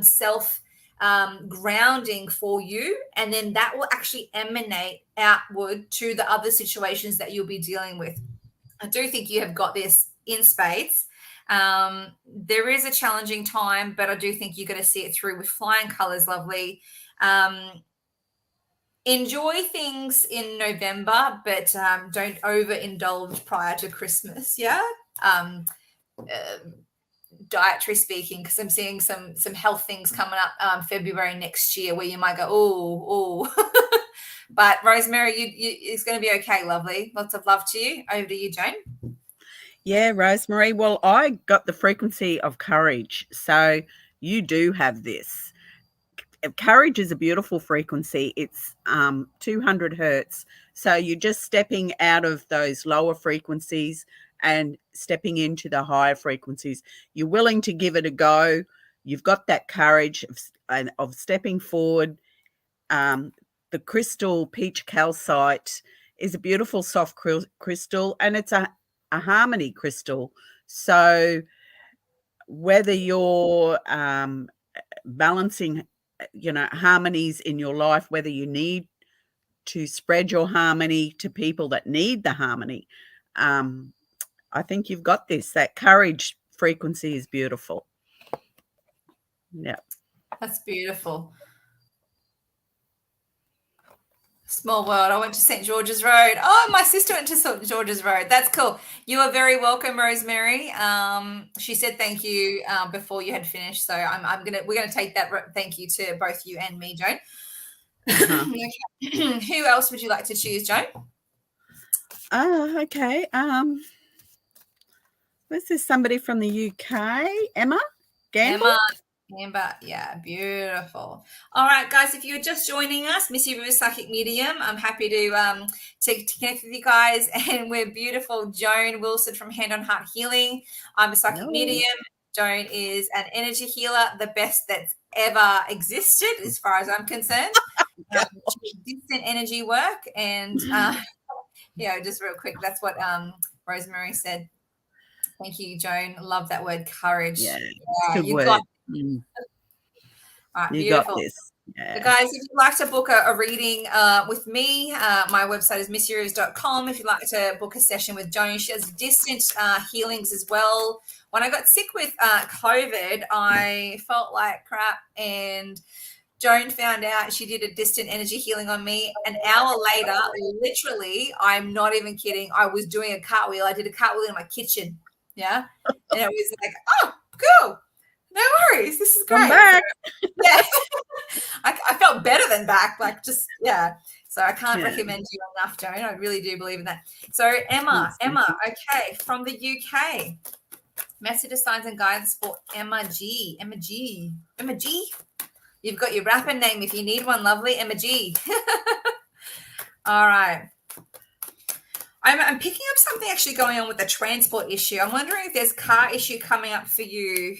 self grounding for you, and then that will actually emanate outward to the other situations that you'll be dealing with. I do think you have got this in spades. There is a challenging time, but I do think you're going to see it through with flying colors. Lovely. Enjoy things in November, but don't overindulge prior to Christmas. Yeah. Dietary speaking, because I'm seeing some health things coming up February next year where you might go, oh. But Rosemary, it's going to be okay, lovely. Lots of love to you. Over to you, Joan. Yeah, Rosemary. Well, I got the frequency of courage. So you do have this. Courage is a beautiful frequency. It's 200 hertz. So you're just stepping out of those lower frequencies and stepping into the higher frequencies. You're willing to give it a go. You've got that courage of stepping forward. The crystal peach calcite is a beautiful soft crystal, and it's a harmony crystal. So whether you're balancing harmonies in your life, whether you need to spread your harmony to people that need the harmony, I think you've got this. That courage frequency is beautiful. Yeah. That's beautiful. Small world. I went to St. George's Road. Oh, my sister went to St. George's Road. That's cool. You are very welcome, Rosemary. She said thank you before you had finished. So we're gonna take that thank you to both you and me, Joan. Okay. Who else would you like to choose, Joan? Okay. This is somebody from the UK. Emma Gamble. Amber, yeah, beautiful. All right, guys, if you're just joining us, Missy Rivers Psychic Medium, I'm happy to connect with you guys. And we're beautiful Joan Wilson from Hand on Heart Healing. I'm a psychic medium. Joan is an energy healer, the best that's ever existed, as far as I'm concerned. Distant energy work, and just real quick, that's what Rosemary said. Thank you, Joan. Love that word, courage. Yeah, you got All right, you got this. Yeah. So guys, if you'd like to book a reading with me, my website is missyrivers.com. If you'd like to book a session with Joan, she has distant healings as well. When I got sick with COVID, I felt like crap, and Joan found out. She did a distant energy healing on me. An hour later, literally, I'm not even kidding, I was doing a cartwheel. I did a cartwheel in my kitchen. Yeah. And it was like, oh, cool. No worries. This is great. Come back. Yeah. I felt better than back. So I can't recommend you enough, Joan. I really do believe in that. So Emma, okay, from the UK. Messages, signs, and guidance for Emma G. You've got your rapper name if you need one, lovely. Emma G. All right. I'm picking up something actually going on with the transport issue. I'm wondering if there's a car issue coming up for you,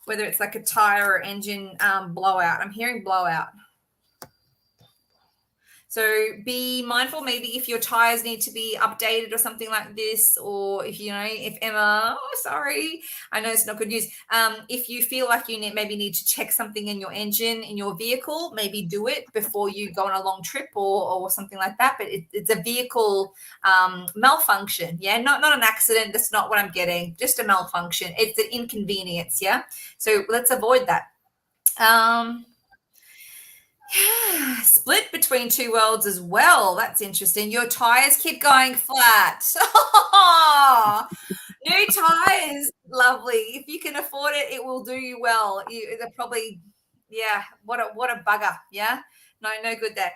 whether it's like a tire or engine blowout. I'm hearing blowout. So be mindful maybe if your tires need to be updated or something like this, or if Emma, sorry, I know it's not good news. If you feel like you maybe need to check something in your engine, in your vehicle, maybe do it before you go on a long trip or something like that. But it's a vehicle malfunction. Yeah, not an accident. That's not what I'm getting. Just a malfunction. It's an inconvenience. Yeah. So let's avoid that. Split between two worlds as well. That's interesting. Your tires keep going flat. New tires, lovely. If you can afford it, it will do you well. They're probably, what a bugger. Yeah, no good there.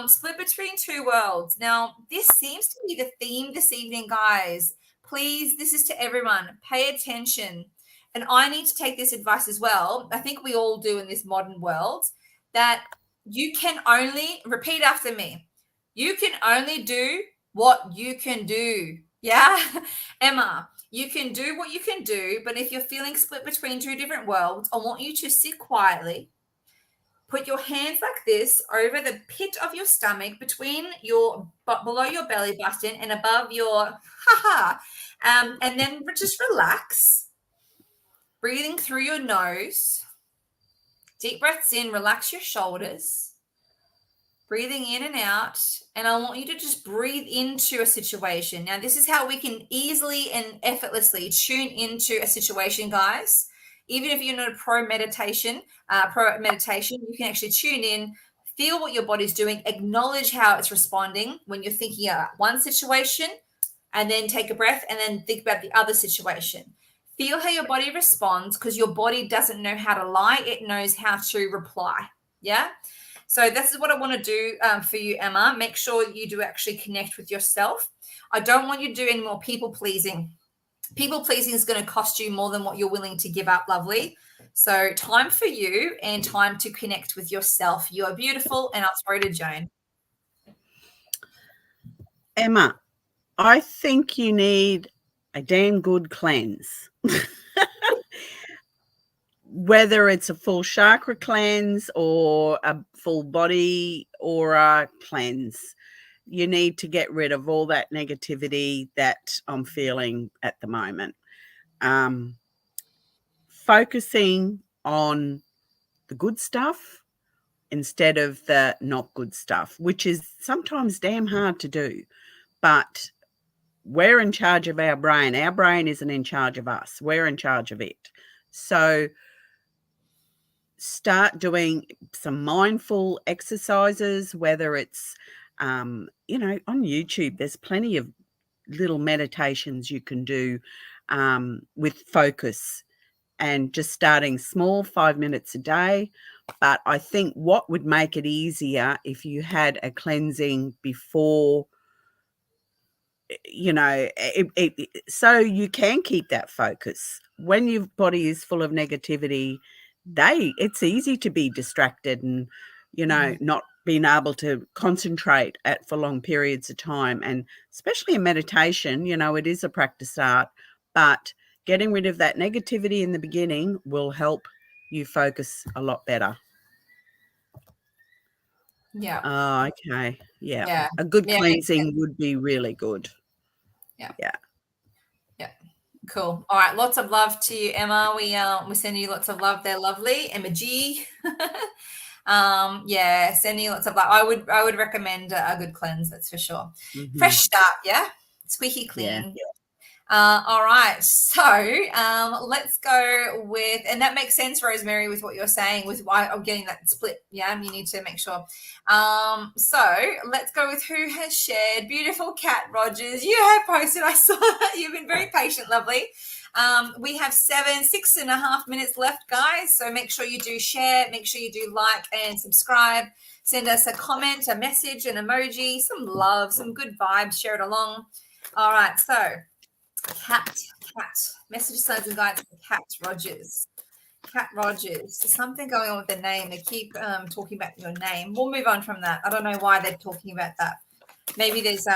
Split between two worlds. Now, this seems to be the theme this evening, guys. Please, this is to everyone. Pay attention. And I need to take this advice as well. I think we all do in this modern world, that you can only, repeat after me, you can only do what you can do. Yeah, Emma, you can do what you can do, but if you're feeling split between two different worlds, I want you to sit quietly, put your hands like this over the pit of your stomach, below your belly button and above your and then just relax, breathing through your nose. Deep breaths in, relax your shoulders, breathing in and out. And I want you to just breathe into a situation. Now, this is how we can easily and effortlessly tune into a situation, guys. Even if you're not a pro meditation, you can actually tune in, feel what your body's doing, acknowledge how it's responding when you're thinking about one situation, and then take a breath and then think about the other situation. Feel how your body responds, because your body doesn't know how to lie. It knows how to reply. Yeah. So this is what I want to do for you, Emma. Make sure you do actually connect with yourself. I don't want you to do any more people pleasing. People pleasing is going to cost you more than what you're willing to give up, lovely. So time for you and time to connect with yourself. You are beautiful. And I'll throw to Joan. Emma, I think you need a damn good cleanse. Whether it's a full chakra cleanse or a full body aura cleanse, you need to get rid of all that negativity that I'm feeling at the moment. Focusing on the good stuff instead of the not good stuff, which is sometimes damn hard to do. But we're in charge of our brain. Our brain isn't in charge of us. We're in charge of it. So start doing some mindful exercises, whether it's, on YouTube, there's plenty of little meditations you can do with focus, and just starting small, 5 minutes a day. But I think what would make it easier if you had a cleansing before, so you can keep that focus. When your body is full of negativity, it's easy to be distracted and, not being able to concentrate for long periods of time. And especially in meditation, it is a practice art, but getting rid of that negativity in the beginning will help you focus a lot better. Yeah. Oh, okay. Yeah. A good cleansing would be really good. Yeah. Cool. All right. Lots of love to you, Emma. We send you lots of love. They're lovely. Emma G. Sending you lots of love. I would recommend a good cleanse. That's for sure. Mm-hmm. Fresh start. Yeah. Squeaky clean. Yeah. All right. So let's go with, and that makes sense, Rosemary, with what you're saying, with why I'm getting that split. Yeah, you need to make sure. So let's go with who has shared. Beautiful Kat Rogers. You have posted. I saw that. You've been very patient, lovely. We have 6.5 minutes left, guys. So make sure you do share. Make sure you do like and subscribe. Send us a comment, a message, an emoji, some love, some good vibes. Share it along. All right. So Kat, message signs and guides for Kat Rogers. Kat Rogers. There's something going on with the name. They keep talking about your name. We'll move on from that. I don't know why they're talking about that. Maybe there's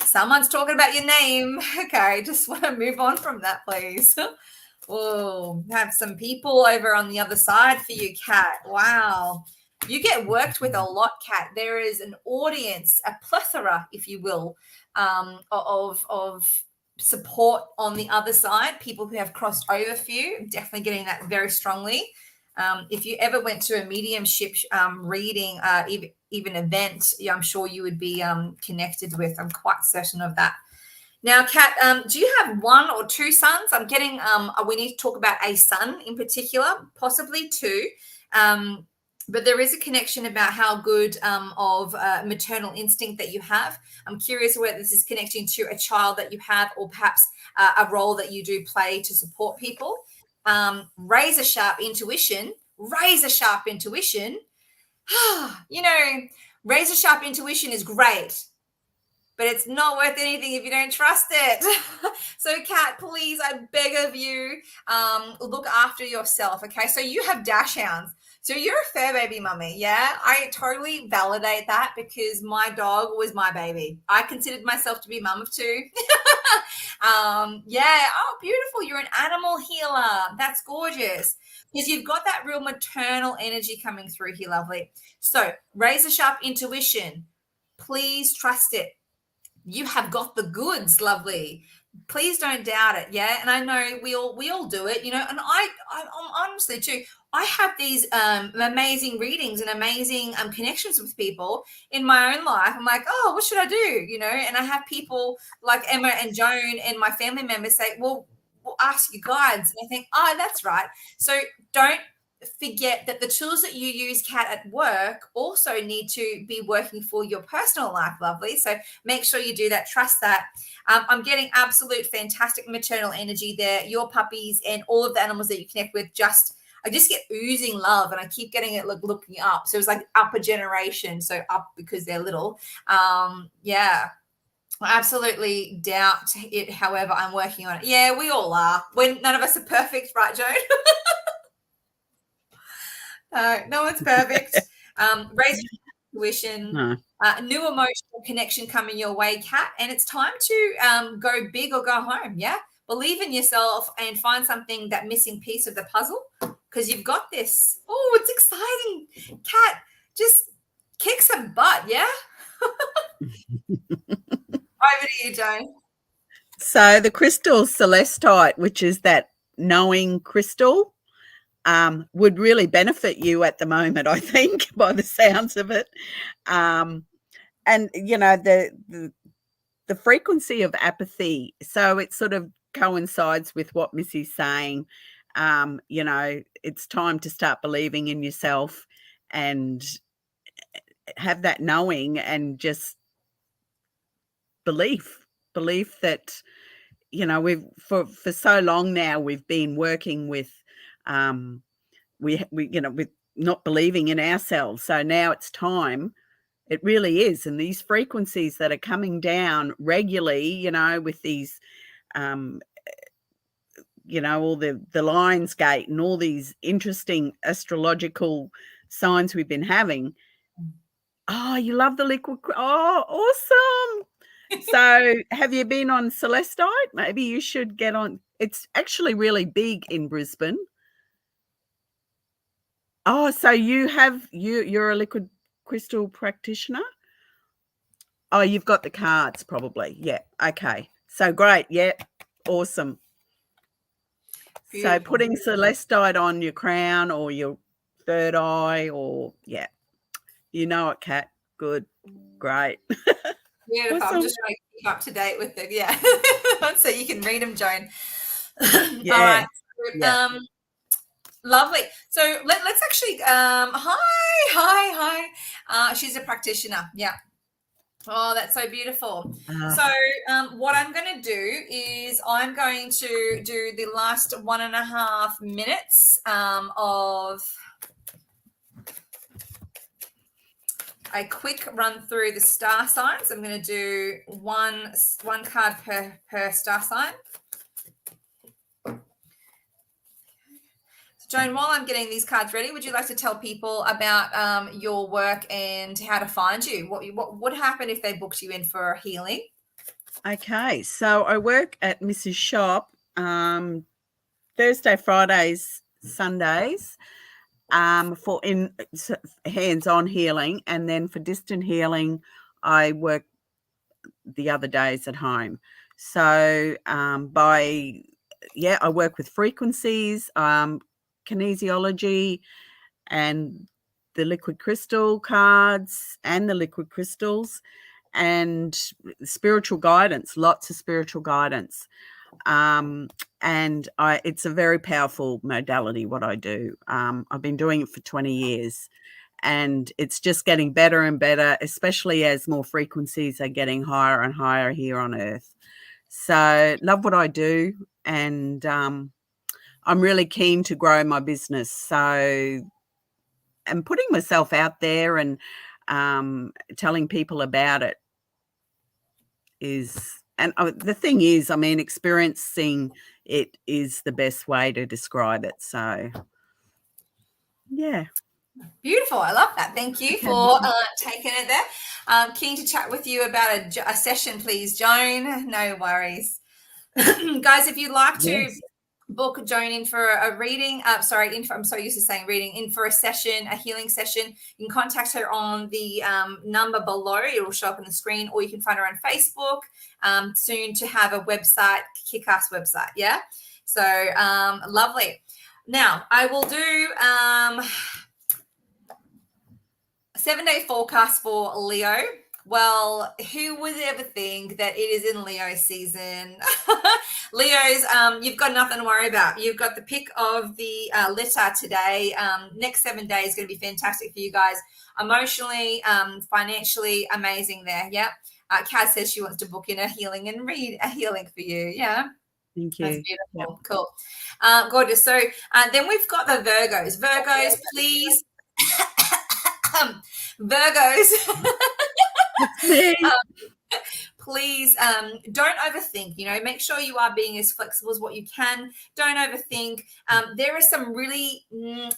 someone's talking about your name. Okay, just want to move on from that, please. Oh, have some people over on the other side for you, Kat. Wow. You get worked with a lot, Kat. There is an audience, a plethora, if you will, of support on the other side, people who have crossed over for you. I'm definitely getting that very strongly. If you ever went to a mediumship reading, even event, I'm sure you would be connected with. I'm quite certain of that. Now, Kat, do you have one or two sons? I'm getting, we need to talk about a son in particular, possibly two. But there is a connection about how good of maternal instinct that you have. I'm curious whether this is connecting to a child that you have, or perhaps a role that you do play to support people. Razor sharp intuition. Razor sharp intuition is great, but it's not worth anything if you don't trust it. So, Kat, please, I beg of you, look after yourself, okay? So you have dash hounds. So you're a fur baby mummy, yeah? I totally validate that, because my dog was my baby. I considered myself to be mum of two. Oh, beautiful. You're an animal healer. That's gorgeous, because you've got that real maternal energy coming through here, lovely. So razor sharp intuition, please trust it. You have got the goods, lovely. please don't doubt it. Yeah. And I know we all do it, and I'm honestly too, I have these amazing readings and amazing connections with people in my own life. I'm like, oh, what should I do? And I have people like Emma and Joan and my family members say, well, we'll ask your guides. And I think, oh, that's right. So don't forget that the tools that you use, Kat, at work also need to be working for your personal life, lovely. So make sure you do that. Trust that. I'm getting absolute fantastic maternal energy there. Your puppies and all of the animals that you connect with I just get oozing love, and I keep getting it looking up. So it's like upper generation. So up because they're little. Yeah. I absolutely doubt it. However, I'm working on it. Yeah, we all are. When none of us are perfect, right, Joan? No one's perfect. Raise your intuition. No. New emotional connection coming your way, Kat, and it's time to go big or go home. Yeah, believe in yourself and find something, that missing piece of the puzzle, because you've got this. Oh, it's exciting, Kat. Just kick some butt. Yeah. Over to you, Joan. So the crystal celestite, which is that knowing crystal, would really benefit you at the moment, I think, by the sounds of it. And the frequency of apathy. So it sort of coincides with what Missy's saying. It's time to start believing in yourself and have that knowing, and just belief that, we've for so long now we've been working with with not believing in ourselves. So now it's time. It really is. And these frequencies that are coming down regularly, with these all the Lion's Gate and all these interesting astrological signs we've been having. Oh, you love the liquid. Oh, awesome. So have you been on Celestite? Maybe you should get on. It's actually really big in Brisbane. Oh, so you're a liquid crystal practitioner? Oh, you've got the cards probably. Yeah. Okay. So great. Yeah. Awesome. Beautiful. So putting Celestite on your crown or your third eye, or yeah. You know it, Kat. Good. Great. Beautiful. Awesome. I'm just trying to keep up to date with it. Yeah. So you can read them, Joan. Yeah. All right. Yeah. Lovely. So let's actually hi. She's a practitioner. Yeah. Oh, that's so beautiful. So what I'm going to do is I'm going to do the last 1.5 minutes of a quick run through the star signs. I'm going to do one card per star sign. Joan, while I'm getting these cards ready, would you like to tell people about your work and how to find you? What would happen if they booked you in for a healing? Okay, so I work at Mrs. Shop Thursday, Fridays, Sundays for hands-on healing, and then for distant healing, I work the other days at home. So I work with frequencies, kinesiology, and the liquid crystal cards and the liquid crystals, and spiritual guidance, lots of spiritual guidance. It's a very powerful modality, what I do. I've been doing it for 20 years, and it's just getting better and better, especially as more frequencies are getting higher and higher here on Earth. So love what I do, and I'm really keen to grow my business. So I'm putting myself out there and telling people about it the thing is, experiencing it is the best way to describe it. So, yeah. Beautiful. I love that. Thank you for taking it there. Keen to chat with you about a session, please, Joan. No worries. Guys, if you'd like to book Joan in for a reading. I'm so used to saying reading, in for a session, a healing session, you can contact her on the number below. It will show up on the screen, or you can find her on Facebook. Soon to have a website, kick-ass website. Yeah. So lovely. Now I will do 7-day forecast for Leo. Well, who would ever think that it is in Leo season? Leos, you've got nothing to worry about. You've got the pick of the letter today. Next 7 days is going to be fantastic for you guys. Emotionally, financially, amazing there. Yeah. Kaz says she wants to book in a healing and read a healing for you. Yeah. Thank you. That's beautiful. Yep. Cool. Gorgeous. So then we've got the Virgos. Virgos, please. Virgos. Please don't overthink. Make sure you are being as flexible as what you can. Don't overthink. There is some really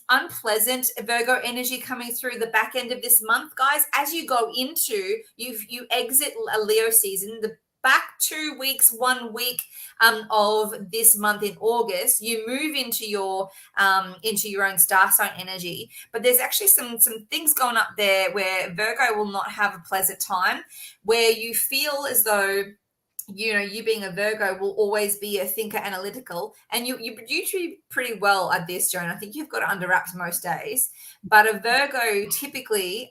unpleasant Virgo energy coming through the back end of this month, guys. As you go into, you exit a Leo season, the back 2 weeks, 1 week of this month in August, you move into your own star sign energy. But there's actually some things going up there where Virgo will not have a pleasant time, where you feel as though you being a Virgo will always be a thinker, analytical, and you do pretty well at this, Joan. I think you've got it under wraps most days. But a Virgo typically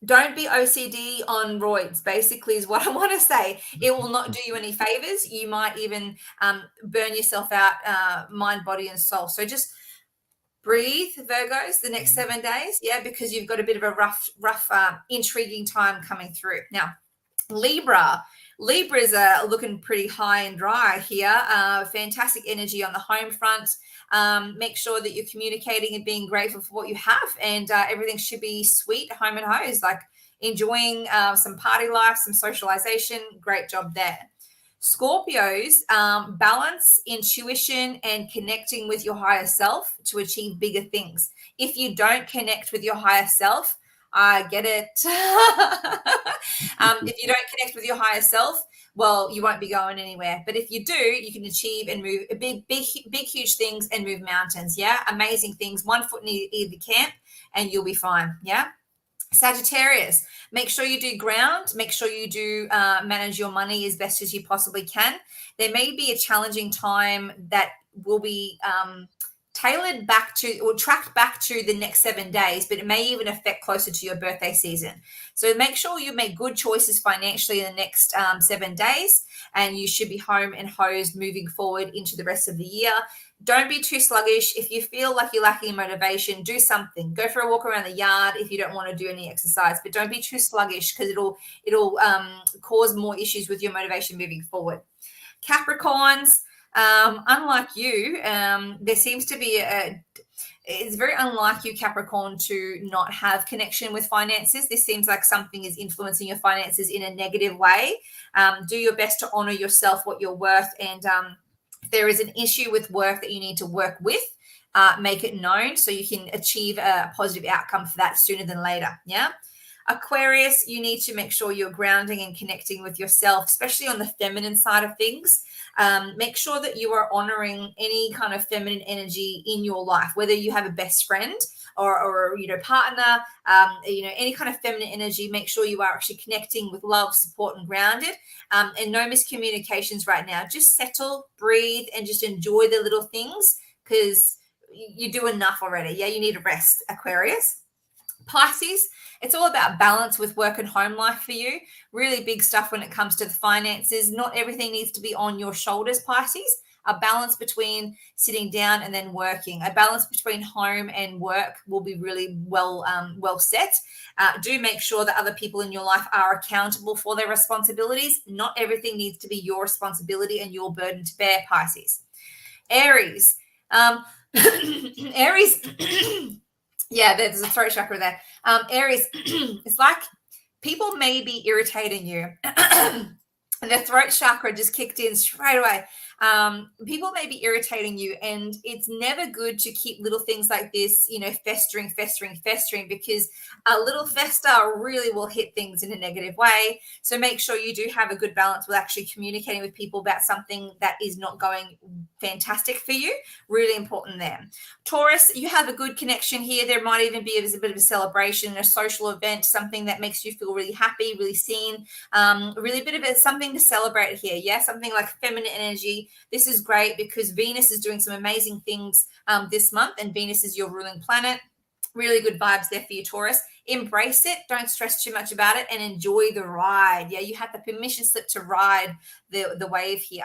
don't be OCD on roids, basically, is what I want to say. It will not do you any favors. You might even burn yourself out, mind, body, and soul. So just breathe, Virgos, the next 7 days, yeah, because you've got a bit of a rough, intriguing time coming through. Now, Libras are looking pretty high and dry here. Fantastic energy on the home front. Make sure that you're communicating and being grateful for what you have, and everything should be sweet, home and hose, like enjoying some party life, some socialization. Great job there. Scorpios, balance, intuition, and connecting with your higher self to achieve bigger things. If you don't connect with your higher self, I get it. If you don't connect with your higher self, well, you won't be going anywhere. But if you do, you can achieve and move big, huge things and move mountains. Yeah. Amazing things. 1 foot in either camp and you'll be fine. Yeah. Sagittarius, make sure you do ground. Make sure you do manage your money as best as you possibly can. There may be a challenging time that will be tailored back to or tracked back to the next 7 days, but it may even affect closer to your birthday season. So make sure you make good choices financially in the next 7 days, and you should be home and hosed moving forward into the rest of the year. Don't be too sluggish. If you feel like you're lacking motivation, do something. Go for a walk around the yard if you don't want to do any exercise, but don't be too sluggish, because it'll cause more issues with your motivation moving forward. Capricorns, unlike you, there seems to be it's very unlike you, Capricorn, to not have connection with finances. This seems like something is influencing your finances in a negative way. Do your best to honor yourself, what you're worth, and if there is an issue with work that you need to work with, make it known so you can achieve a positive outcome for that sooner than later. Yeah. Aquarius, you need to make sure you're grounding and connecting with yourself, especially on the feminine side of things. Make sure that you are honoring any kind of feminine energy in your life, whether you have a best friend or partner, any kind of feminine energy. Make sure you are actually connecting with love, support, and grounded. And no miscommunications right now. Just settle, breathe, and just enjoy the little things, because you do enough already. Yeah, you need a rest, Aquarius. Pisces, it's all about balance with work and home life for you. Really big stuff when it comes to the finances. Not everything needs to be on your shoulders, Pisces. A balance between sitting down and then working. A balance between home and work will be really well set. Do make sure that other people in your life are accountable for their responsibilities. Not everything needs to be your responsibility and your burden to bear, Pisces. Aries. Aries... Yeah, there's a throat chakra there. Aries, it's like people may be irritating you. And the throat chakra just kicked in straight away. People may be irritating you, and it's never good to keep little things like this, festering, because a little fester really will hit things in a negative way. So make sure you do have a good balance with actually communicating with people about something that is not going fantastic for you. Really important there. Taurus, you have a good connection here. There might even be a bit of a celebration, a social event, something that makes you feel really happy, really seen, really a bit of something to celebrate here. Yeah, something like feminine energy. This is great because Venus is doing some amazing things this month, and Venus is your ruling planet. Really good vibes there for you, Taurus. Embrace it. Don't stress too much about it, and enjoy the ride. Yeah, you have the permission slip to ride the wave here.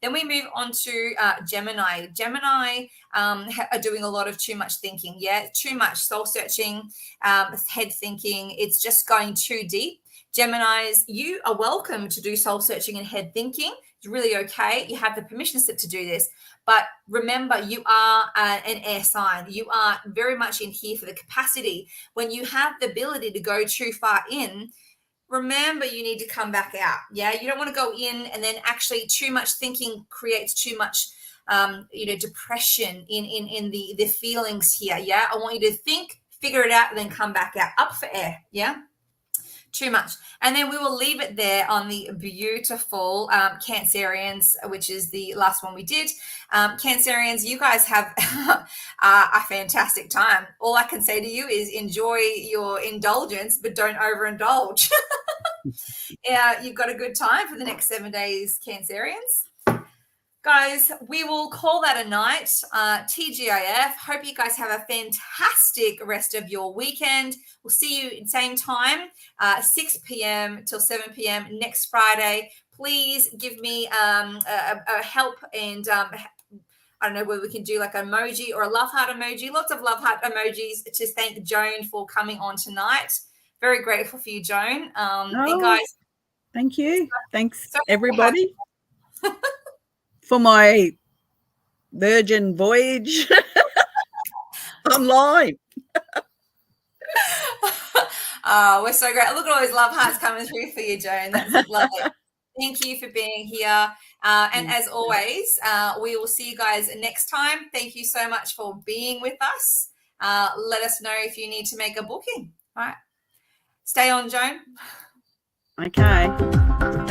Then we move on to Gemini. Gemini are doing a lot of too much thinking. Yeah, too much soul searching, head thinking. It's just going too deep. Geminis, you are welcome to do soul searching and head thinking. It's really okay. You have the permission slip to do this. But remember, you are an air sign. You are very much in here for the capacity. When you have the ability to go too far in, remember you need to come back out. Yeah, you don't want to go in and then actually too much thinking creates too much depression in the feelings here. Yeah, I want you to think, figure it out, and then come back out. Up for air. Yeah. Too much. And then we will leave it there on the beautiful Cancerians, which is the last one we did. Cancerians, you guys have a fantastic time. All I can say to you is enjoy your indulgence, but don't overindulge. Yeah, you've got a good time for the next 7 days, Cancerians. Guys, we will call that a night. TGIF. Hope you guys have a fantastic rest of your weekend. We'll see you at the same time, 6 p.m. till 7 p.m. next Friday. Please give me a help, and I don't know whether we can do like an emoji or a love heart emoji. Lots of love heart emojis to thank Joan for coming on tonight. Very grateful for you, Joan. And guys, thank you. Thanks, everybody. For my virgin voyage online. We're so great. Look at all those love hearts coming through for you, Joan. That's lovely. Thank you for being here. And as always, we will see you guys next time. Thank you so much for being with us. Let us know if you need to make a booking. All right. Stay on, Joan. Okay.